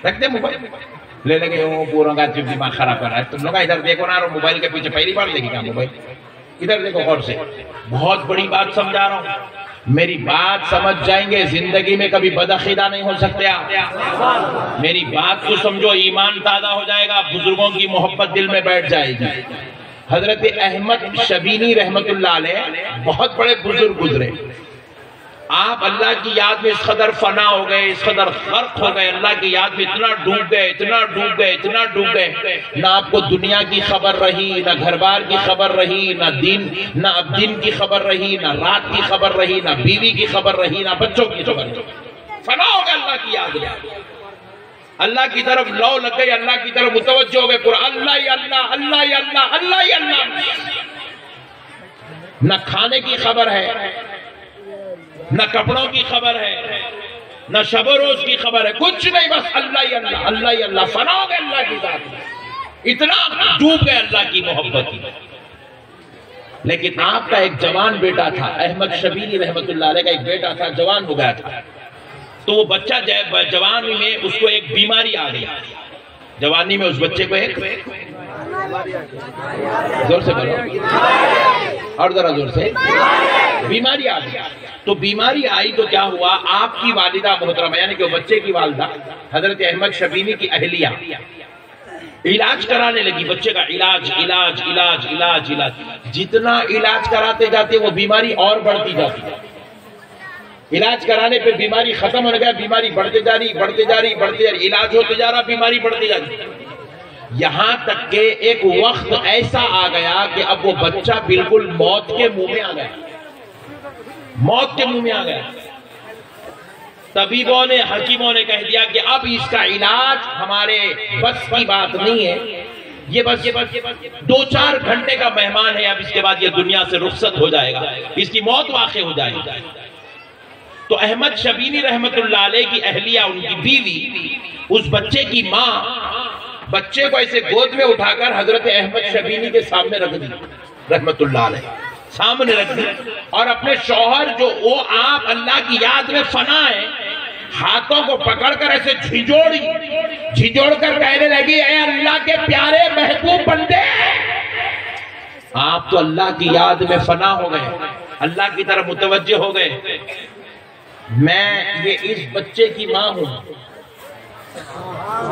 رکھ دے موبائل. لے لگے پوروں کا دماغ خراب کر رہا ہے. تم لوگ ادھر دیکھو نا، موبائل کے پیچھے پہلی بار دیکھی کیا موبائل؟ ادھر دیکھو غور سے. بہت بڑی بات سمجھا رہا ہوں، میری بات سمجھ جائیں گے زندگی میں کبھی بدعقیدہ نہیں ہو سکتے آپ. میری بات کو سمجھو، ایمان تازہ ہو جائے گا، بزرگوں کی محبت دل میں بیٹھ جائے گی. حضرت احمد شبینی رحمت اللہ علیہ بہت بڑے بزرگ گزرے. آپ اللہ کی یاد میں اس قدر فنا ہو گئے، اس قدر غرق ہو گئے، اللہ کی یاد میں اتنا ڈوب گئے نہ آپ کو دنیا کی خبر رہی، نہ گھر بار کی خبر رہی، نہ دن کی خبر رہی، نہ رات کی خبر رہی، نہ بیوی کی خبر رہی، نہ بچوں کی خبر رہی. فنا ہو گئے اللہ کی یاد میں. اللہ کی طرف لو لگ گئی، اللہ کی طرف متوجہ ہو گئے. قرآن اللہ ہی اللہ، اللہ ہی اللہ، اللہ ہی اللہ. نہ کھانے کی خبر ہے، نہ کپڑوں کی خبر ہے، نہ شب و روز کی خبر ہے، کچھ نہیں، بس اللہ ہی اللہ، اللہ ہی اللہ. فنا ہو گئے اللہ کی ذات میں، اتنا ڈوب گئے اللہ کی محبت میں. لیکن آپ کا ایک جوان بیٹا تھا، احمد شبینی رحمت اللہ علیہ کا ایک بیٹا تھا، جوان ہو گیا تھا. تو وہ بچہ جوانی میں اس کو ایک بیماری آ گئی. جوانی میں اس بچے کو ایک زور سے بولو اور ذرا زور سے، بیماری آ گئی. تو بیماری آئی تو کیا ہوا، آپ کی والدہ محترمہ یعنی کہ وہ بچے کی والدہ حضرت احمد شبینی کی اہلیہ علاج کرانے لگی. بچے کا علاج. جتنا علاج کراتے جاتے وہ بیماری اور بڑھتی جاتی. علاج کرانے پہ بیماری ختم ہونے گیا، بیماری بڑھتے جا رہی، علاج ہوتے جا رہا، بیماری بڑھتے جا رہی، یہاں تک کہ ایک وقت ایسا آ گیا کہ اب وہ بچہ بالکل موت کے منہ میں آ گیا، موت کے منہ میں آ گیا۔ طبیبوں نے، حکیموں نے کہہ دیا کہ اب اس کا علاج ہمارے بس کی بات نہیں ہے، یہ بس 2-4 گھنٹے کا مہمان ہے، اب اس کے بعد یہ دنیا سے رخصت ہو جائے گا، اس کی موت واقع ہو جائے گی۔ تو احمد شبینی رحمت اللہ علیہ کی اہلیہ، ان کی بیوی، اس بچے کی ماں بچے کو ایسے گود میں اٹھا کر حضرت احمد شبینی کے سامنے رکھ دی رحمت اللہ علیہ، سامنے رکھ دی، اور اپنے شوہر جو وہ آپ اللہ کی یاد میں فنا ہے، ہاتھوں کو پکڑ کر ایسے جھجوڑ کر کہنے لگی، اے اللہ کے پیارے محبوب بندے، آپ تو اللہ کی یاد میں فنا ہو گئے، اللہ کی طرف متوجہ ہو گئے، میں یہ اس بچے کی ماں ہوں،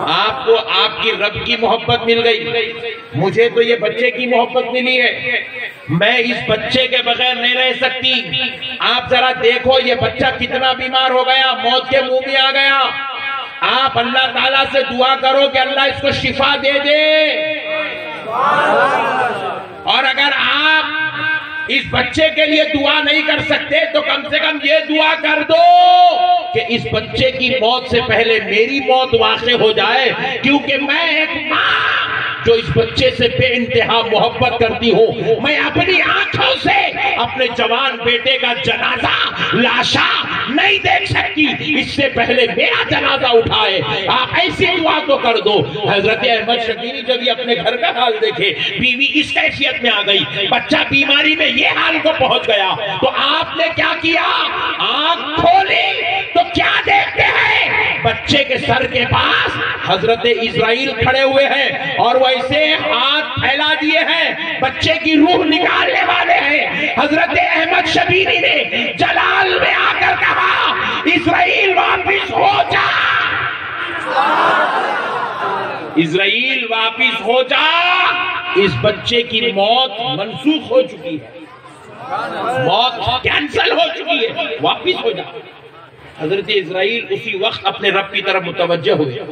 آپ کو آپ کی رب کی محبت مل گئی، مجھے تو یہ بچے کی محبت ملی ہے، میں اس بچے کے بغیر نہیں رہ سکتی۔ آپ ذرا دیکھو یہ بچہ کتنا بیمار ہو گیا، موت کے منہ میں آ گیا، آپ اللہ تعالیٰ سے دعا کرو کہ اللہ اس کو شفا دے دے، اور اگر آپ اس بچے کے لیے دعا نہیں کر سکتے تو کم سے کم یہ دعا کر دو کہ اس بچے کی موت سے پہلے میری موت واقع ہو جائے، کیونکہ میں ایک ماں جو اس بچے سے بے انتہا محبت کرتی ہوں، میں اپنی آنکھوں سے اپنے جوان بیٹے کا جنازہ لاشا نہیں دیکھ سکتی، اس سے پہلے میرا جنازہ اٹھائے، آپ ایسی دعا تو کر دو۔ حضرت احمد شبینی جب یہ اپنے گھر کا حال دیکھے، بیوی اس کیفیت میں آ گئی، بچہ بیماری میں یہ حال کو پہنچ گیا، تو آپ نے کیا کیا؟ آنکھ کھولی تو کیا دیکھتے ہیں؟ بچے کے سر کے پاس حضرت اسرائیل کھڑے ہوئے ہیں، اور وہ ایسے ہاتھ پھیلا دیے ہیں، بچے کی روح نکالنے والے ہیں۔ حضرت احمد شبینی نے جلال میں آ کر کہا، اسرائیل واپس ہو جا، اسرائیل واپس ہو جا، اس بچے کی موت منسوخ ہو چکی ہے، موت کینسل ہو چکی ہے، واپس ہو جا۔ حضرت اسرائیل اسی وقت اپنے رب کی طرف متوجہ ہوئے،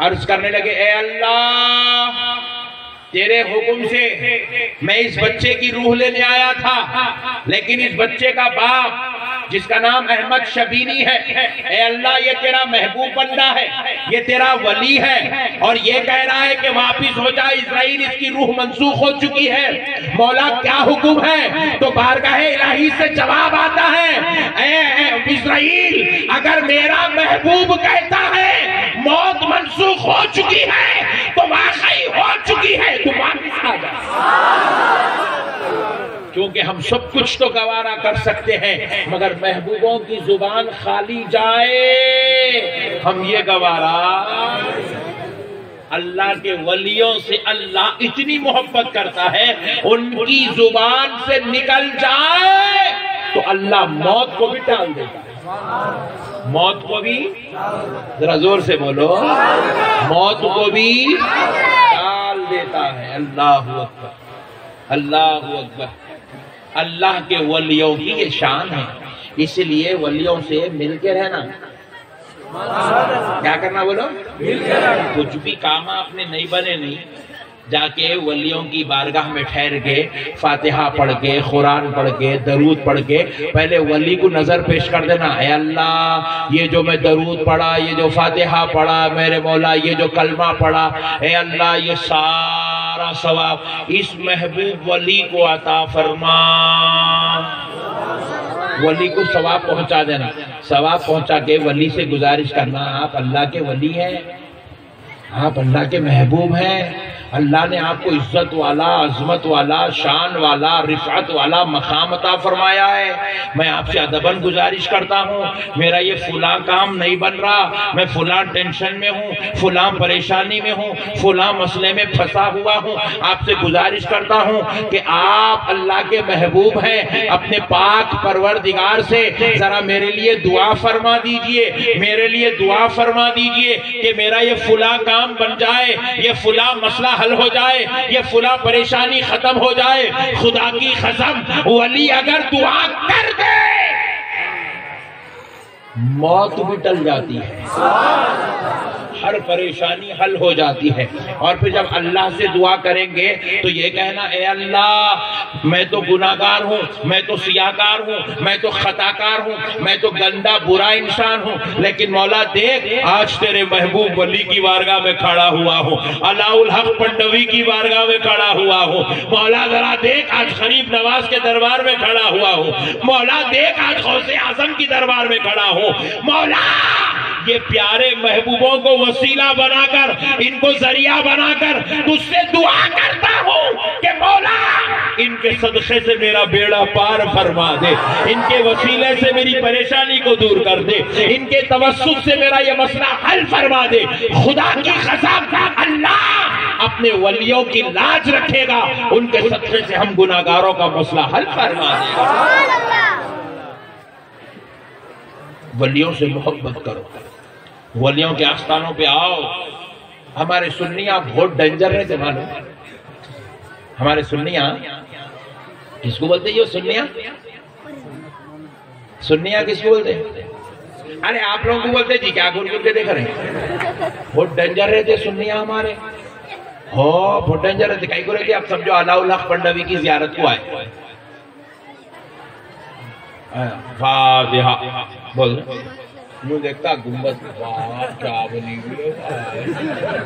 عرض کرنے لگے، اے اللہ، تیرے حکم سے میں اس بچے کی روح لینے آیا تھا، لیکن اس بچے کا باپ جس کا نام احمد شبینی ہے، اے اللہ یہ تیرا محبوب بندہ ہے، یہ تیرا ولی ہے، اور یہ کہہ رہا ہے کہ واپس ہو جائے اسرائیل، اس کی روح منسوخ ہو چکی ہے، مولا کیا حکم ہے؟ تو بارگاہ الہی سے جواب آتا ہے، اے اسرائیل، اگر میرا محبوب کہتا ہے موت منسوخ ہو چکی ہے تو واقعی ہو چکی ہے، تو واپس آ جا، کیونکہ ہم سب کچھ تو گوارا کر سکتے ہیں، مگر محبوبوں کی زبان خالی جائے ہم یہ گوارا۔ اللہ کے ولیوں سے اللہ اتنی محبت کرتا ہے، ان کی زبان سے نکل جائے تو اللہ موت کو بھی ٹال دیتا ہے، موت کو بھی، ذرا زور سے بولو، موت کو بھی ٹال دیتا ہے۔ اللہ اکبر، اللہ اکبر۔ اللہ کے ولیوں کی یہ شان ہے، اس لیے ولیوں سے مل کے رہنا، کیا کرنا بولو؟ کچھ بھی کام اپنے نہیں بنے نہیں، جا کے ولیوں کی بارگاہ میں ٹھہر کے فاتحہ پڑھ کے، قرآن پڑھ کے، درود پڑھ کے پہلے ولی کو نظر پیش کر دینا، اے اللہ یہ جو میں درود پڑھا، یہ جو فاتحہ پڑھا، میرے مولا یہ جو کلمہ پڑھا، اے اللہ یہ سارا ثواب اس محبوب ولی کو عطا فرما۔ ولی کو ثواب پہنچا دینا، ثواب پہنچا کے ولی سے گزارش کرنا، آپ اللہ کے ولی ہیں، آپ اللہ کے محبوب ہیں، اللہ نے آپ کو عزت والا، عظمت والا، شان والا، رفعت والا مقام عطا فرمایا ہے، میں آپ سے ادباً گزارش کرتا ہوں، میرا یہ فلاں کام نہیں بن رہا، میں فلاں ٹینشن میں ہوں، فلاں پریشانی میں ہوں، فلاں مسئلے میں پھنسا ہوا ہوں، آپ سے گزارش کرتا ہوں کہ آپ اللہ کے محبوب ہیں، اپنے پاک پروردگار سے ذرا میرے لیے دعا فرما دیجئے، میرے لیے دعا فرما دیجئے کہ میرا یہ فلاں کام بن جائے، یہ فلاں مسئلہ حل ہو جائے، یہ فلاں پریشانی ختم ہو جائے۔ خدا کی قسم ولی اگر دعا کر دے موت بھی ٹل جاتی ہے، ہر پریشانی حل ہو جاتی ہے۔ اور پھر جب اللہ سے دعا کریں گے تو یہ کہنا اے اللہ میں تو گناہگار ہوں، میں تو سیاہکار ہوں، میں تو خطاکار ہوں، میں تو گندا برا انسان ہوں، لیکن مولا دیکھ آج تیرے محبوب ولی کی بارگاہ میں کھڑا ہوا ہوں، علاء الحق پنڈوی کی بارگاہ میں کھڑا ہوا ہوں، مولا ذرا دیکھ آج غریب نواز کے دربار میں کھڑا ہوا ہوں، مولا دیکھ آج غوث اعظم کی دربار میں کھڑا ہوں، مولا یہ پیارے محبوبوں کو وسیلہ بنا کر، ان کو ذریعہ بنا کر تجھ سے دعا کرتا ہوں کہ مولا ان کے صدقے سے میرا بیڑا پار فرما دے، ان کے وسیلے سے میری پریشانی کو دور کر دے، ان کے توسط سے میرا یہ مسئلہ حل فرما دے۔ خدا کی قسم اللہ اپنے ولیوں کی لاج رکھے گا، ان کے صدقے سے ہم گناہگاروں کا مسئلہ حل فرما دے گا۔ ولیوں سے محبت کرو، ولیوں کے آستانوں پہ آؤ۔ ہمارے سنیاں بہت ڈینجر ہے معلوم، ہمارے سنیاں کس کو بولتے ہیں؟ یہ سنیاں، سنیاں کس کو بولتے ہیں؟ ارے آپ لوگوں کو بولتے جی کیا گھر کے دیکھ رہے ہیں؟ بہت ڈینجر رہتے سنیاں ہمارے، بہت ڈینجر رہتے۔ کئی کو رہتے آپ سمجھو علاء الحق پنڈوی کی زیارت کو آئے، فاتحہ بول یوں دیکھتا گنبد، واہ کیا بنی ہوئی ہے،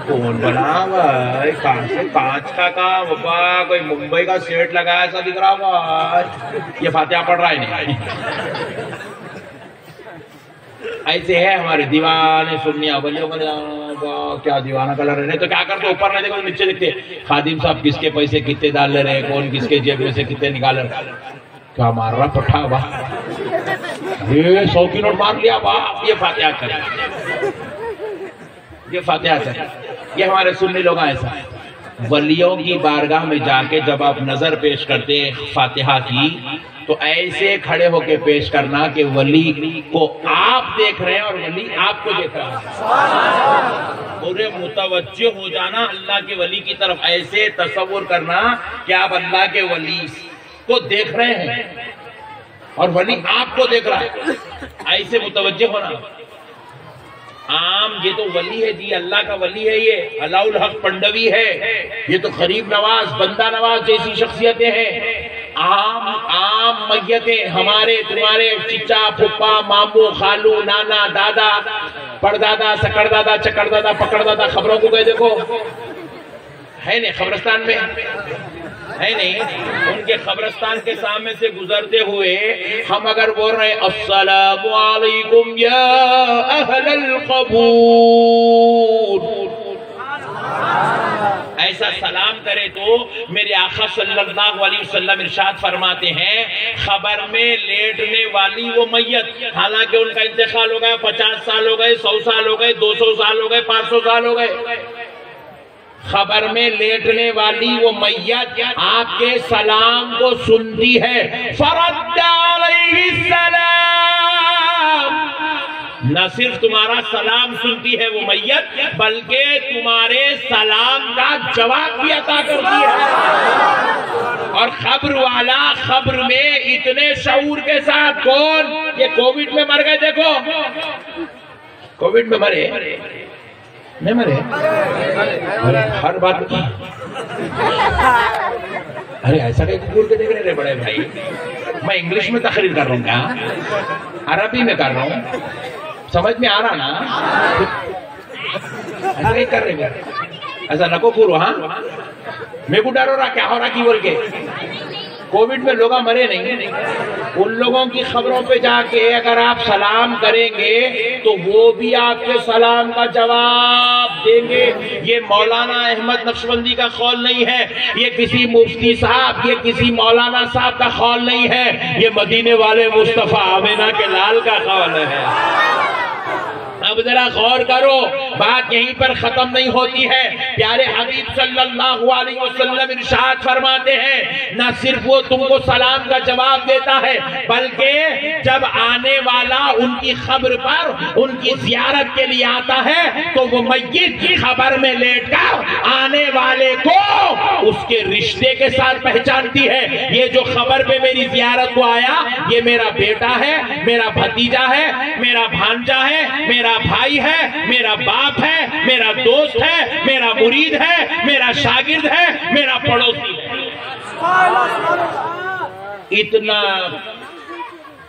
کون بنا بھائی، کہاں سے کانچ کا کام، واہ کوئی ممبئی کا سیٹ لگایا ایسا دکھ رہا بھائی، یہ فاتحہ پڑھ رہا ہے نہیں۔ ایسے ہے ہمارے دیوانے سنیاں ولیوں کا، کیا دیوانہ کلر رہے، تو کیا کرتے اوپر نہیں دیکھو نیچے دیکھتے خادم صاحب کس کے پیسے کتنے ڈال لے رہے، کون کس کے جیب میں سے کتنے نکال رہے، کیا مار رہا پٹھا واہ، یہ 100 کی نوٹ مار لیا واہ، یہ فاتحہ کرے، یہ فاتحہ کرے۔ یہ ہمارے سنی لوگ ایسا ہے۔ ولیوں کی بارگاہ میں جا کے جب آپ نظر پیش کرتے فاتحہ کی تو ایسے کھڑے ہو کے پیش کرنا کہ ولی کو آپ دیکھ رہے ہیں اور ولی آپ کو دیکھ رہا ہے، پورے متوجہ ہو جانا اللہ کے ولی کی طرف، ایسے تصور کرنا کہ آپ اللہ کے ولی کو دیکھ رہے ہیں اور ولی آپ کو دیکھ رہا ہے، ایسے متوجہ ہونا۔ عام یہ تو ولی ہے جی، اللہ کا ولی ہے، یہ علاء الحق پنڈوی ہے، یہ تو غریب نواز بندہ نواز جیسی شخصیتیں ہیں، عام میتیں ہمارے تمہارے چچا پھپا ماموں خالو نانا دادا پردادا سکڑ دادا چکر دادا پکڑ دادا، خبروں کو گئے دیکھو ہے نہیں قبرستان میں ہے نہیں، ان کے قبرستان کے سامنے سے گزرتے ہوئے ہم اگر بول رہے ہیں السلام علیکم یا اہل القبور، ایسا سلام کرے تو میرے آقا صلی اللہ علیہ وسلم ارشاد فرماتے ہیں خبر میں لیٹنے والی وہ میت، حالانکہ ان کا انتقال ہو گیا، 50 سال ہو گئے، 100 سال ہو گئے، 200 سال ہو گئے، 500 سال ہو گئے، خبر میں لیٹنے والی وہ میت آپ کے سلام کو سنتی ہے، فرد علیہ السلام، نہ صرف تمہارا سلام سنتی ہے وہ میت بلکہ تمہارے سلام کا جواب بھی عطا کرتی ہے۔ اور خبر والا خبر میں اتنے شعور کے ساتھ، کون یہ کووڈ میں مر گئے، دیکھو کووڈ میں مرے نہیں مرے، ہر بات ارے ایسا کہ کور کے دیکھ رہے بڑے بھائی، میں انگلش میں تقریر کر رہا ہوں کیا، عربی میں کر رہا ہوں، سمجھ میں آ رہا نا، ایسا نہیں کر رہے، ایسا نہ کو پورو، ہاں میں کو ڈر ہو رہا کیا ہو رہا کی بول کے، کووڈ میں لوگ مرے نہیں، ان لوگوں کی خبروں پہ جا کے اگر آپ سلام کریں گے تو وہ بھی آپ کے سلام کا جواب دیں گے۔ یہ مولانا احمد نقشبندی کا قول نہیں ہے، یہ کسی مفتی صاحب، یہ کسی مولانا صاحب کا قول نہیں ہے، یہ مدینے والے مصطفیٰ آمینہ کے لال کا قول ہے۔ اب ذرا غور کرو، بات یہیں پر ختم نہیں ہوتی ہے۔ پیارے حبیب صلی اللہ علیہ وسلم ارشاد فرماتے ہیں نہ صرف وہ تم کو سلام کا جواب دیتا ہے بلکہ جب آنے والا ان کی خبر پر ان کی زیارت کے لیے آتا ہے تو وہ میت کی خبر میں لیٹ کر آنے والے کو اس کے رشتے کے ساتھ پہچانتی ہے۔ یہ جو خبر پہ میری زیارت کو آیا یہ میرا بیٹا ہے، میرا بھتیجا ہے، میرا بھانجا ہے، میرا بھائی ہے، میرا باپ ہے، میرا دوست ہے، میرا مرید ہے، میرا شاگرد ہے، میرا پڑوسی ہے۔ اتنا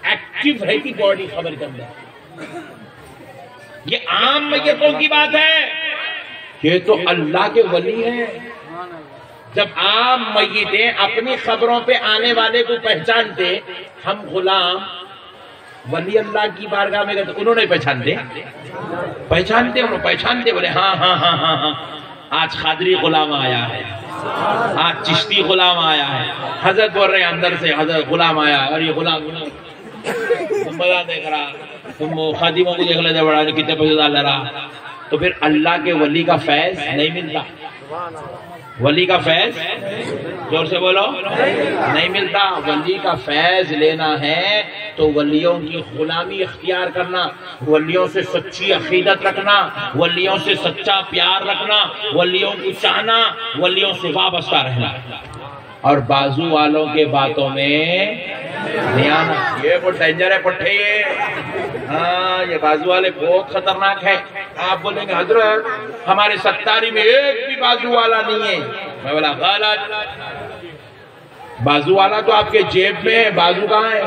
ایکٹیو ہے کہ باڈی خبر کے اندر۔ یہ عام میتوں کی بات ہے، یہ تو اللہ کے ولی ہیں۔ جب عام میتیں اپنی خبروں پہ آنے والے کو پہچانتے، ہم غلام ولی اللہ کی بارگاہ میں گئے، انہوں نے پہچانتے بولے ہاں ہاں ہاں ہاں ہاں آج قادری غلام آیا ہے، آج چشتی غلام آیا ہے۔ حضرت بول رہے ہیں اندر سے حضرت غلام آیا ہے، اور یہ غلام تم بڑا دیکھ رہا، تم خادموں کو دیکھ لیتے بڑا کتنے پیسے ڈال رہا، تو پھر اللہ کے ولی کا فیض نہیں ملتا۔ ولی کا فیض زور سے بولو نہیں ملتا۔ ولی کا فیض لینا ہے تو ولیوں کی غلامی اختیار کرنا، ولیوں سے سچی عقیدت رکھنا، ولیوں سے سچا پیار رکھنا، ولیوں کو چاہنا، ولیوں سے وابستہ رہنا، اور بازو والوں کے باتوں میں نہیں آنا۔ یہ وہ ڈینجر ہے پٹھے، ہاں یہ بازو والے بہت خطرناک ہے۔ آپ بولیں گے حضرت ہمارے ستاری میں ایک بھی بازو والا نہیں ہے، میں بولا غلط۔ بازو والا تو آپ کے جیب میں ہے، بازو کہاں ہے؟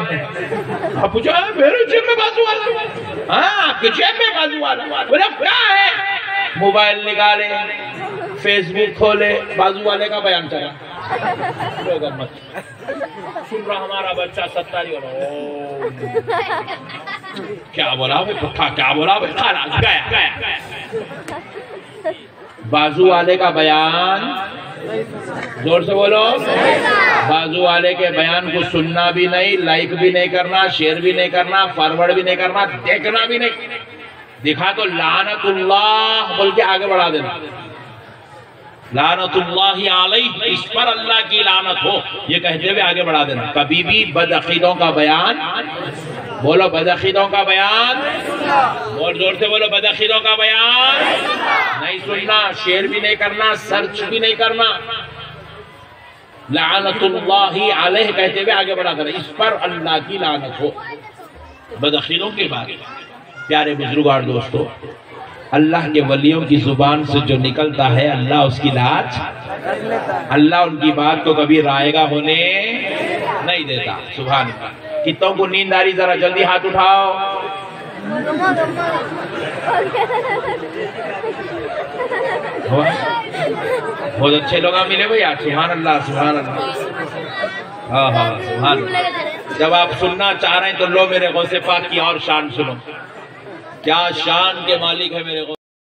آپ پوچھو میرے جیب میں بازو والا؟ ہاں آپ کے جیب میں بازو والا، بولا کیا ہے؟ موبائل نکالے، فیس بک کھولے، بازو والے کا بیان چلا، سن رہا ہمارا بچہ ستاری والا، کیا بولا پٹھا، کیا بولا گیا۔ بازو والے کا بیان زور سے بولو، بازو والے کے بیان کو سننا بھی نہیں، لائک بھی نہیں کرنا، شیئر بھی نہیں کرنا، فارورڈ بھی نہیں کرنا، دیکھنا بھی نہیں۔ دکھا تو لعنت اللہ بول کے آگے بڑھا دینا، لعنت اللہ علیہ، اس پر اللہ کی لعنت ہو، یہ کہتے ہوئے آگے بڑھا دینا۔ کبھی بھی بدعقیدوں کا بیان بولو، بدعقیدوں کا بیان بول، زور سے بولو، بدعقیدوں کا بیان نہیں سننا، شیئر بھی نہیں کرنا، سرچ بھی نہیں کرنا۔ لعنت اللہ علیہ کہتے ہوئے آگے بڑھا دینا، اس پر اللہ کی لعنت ہو۔ بدعقیدوں کی بات، پیارے بزرگ اور دوستو، اللہ کے ولیوں کی زبان سے جو نکلتا ہے اللہ اس کی لاج، اللہ ان کی بات کو کبھی رائے گا ہونے نہیں دیتا۔ سبحان اللہ۔ کتوں کو نیند آ رہی ذرا جلدی ہاتھ اٹھاؤ۔ بہت اچھے لوگ ملے بھائی آج، سبحان اللہ سبحان اللہ، ہاں ہاں سبحان اللہ۔ جب آپ سننا چاہ رہے ہیں تو لو میرے غوث پاک کی اور شان سنو، کیا شان کے مالک ہے میرے غوث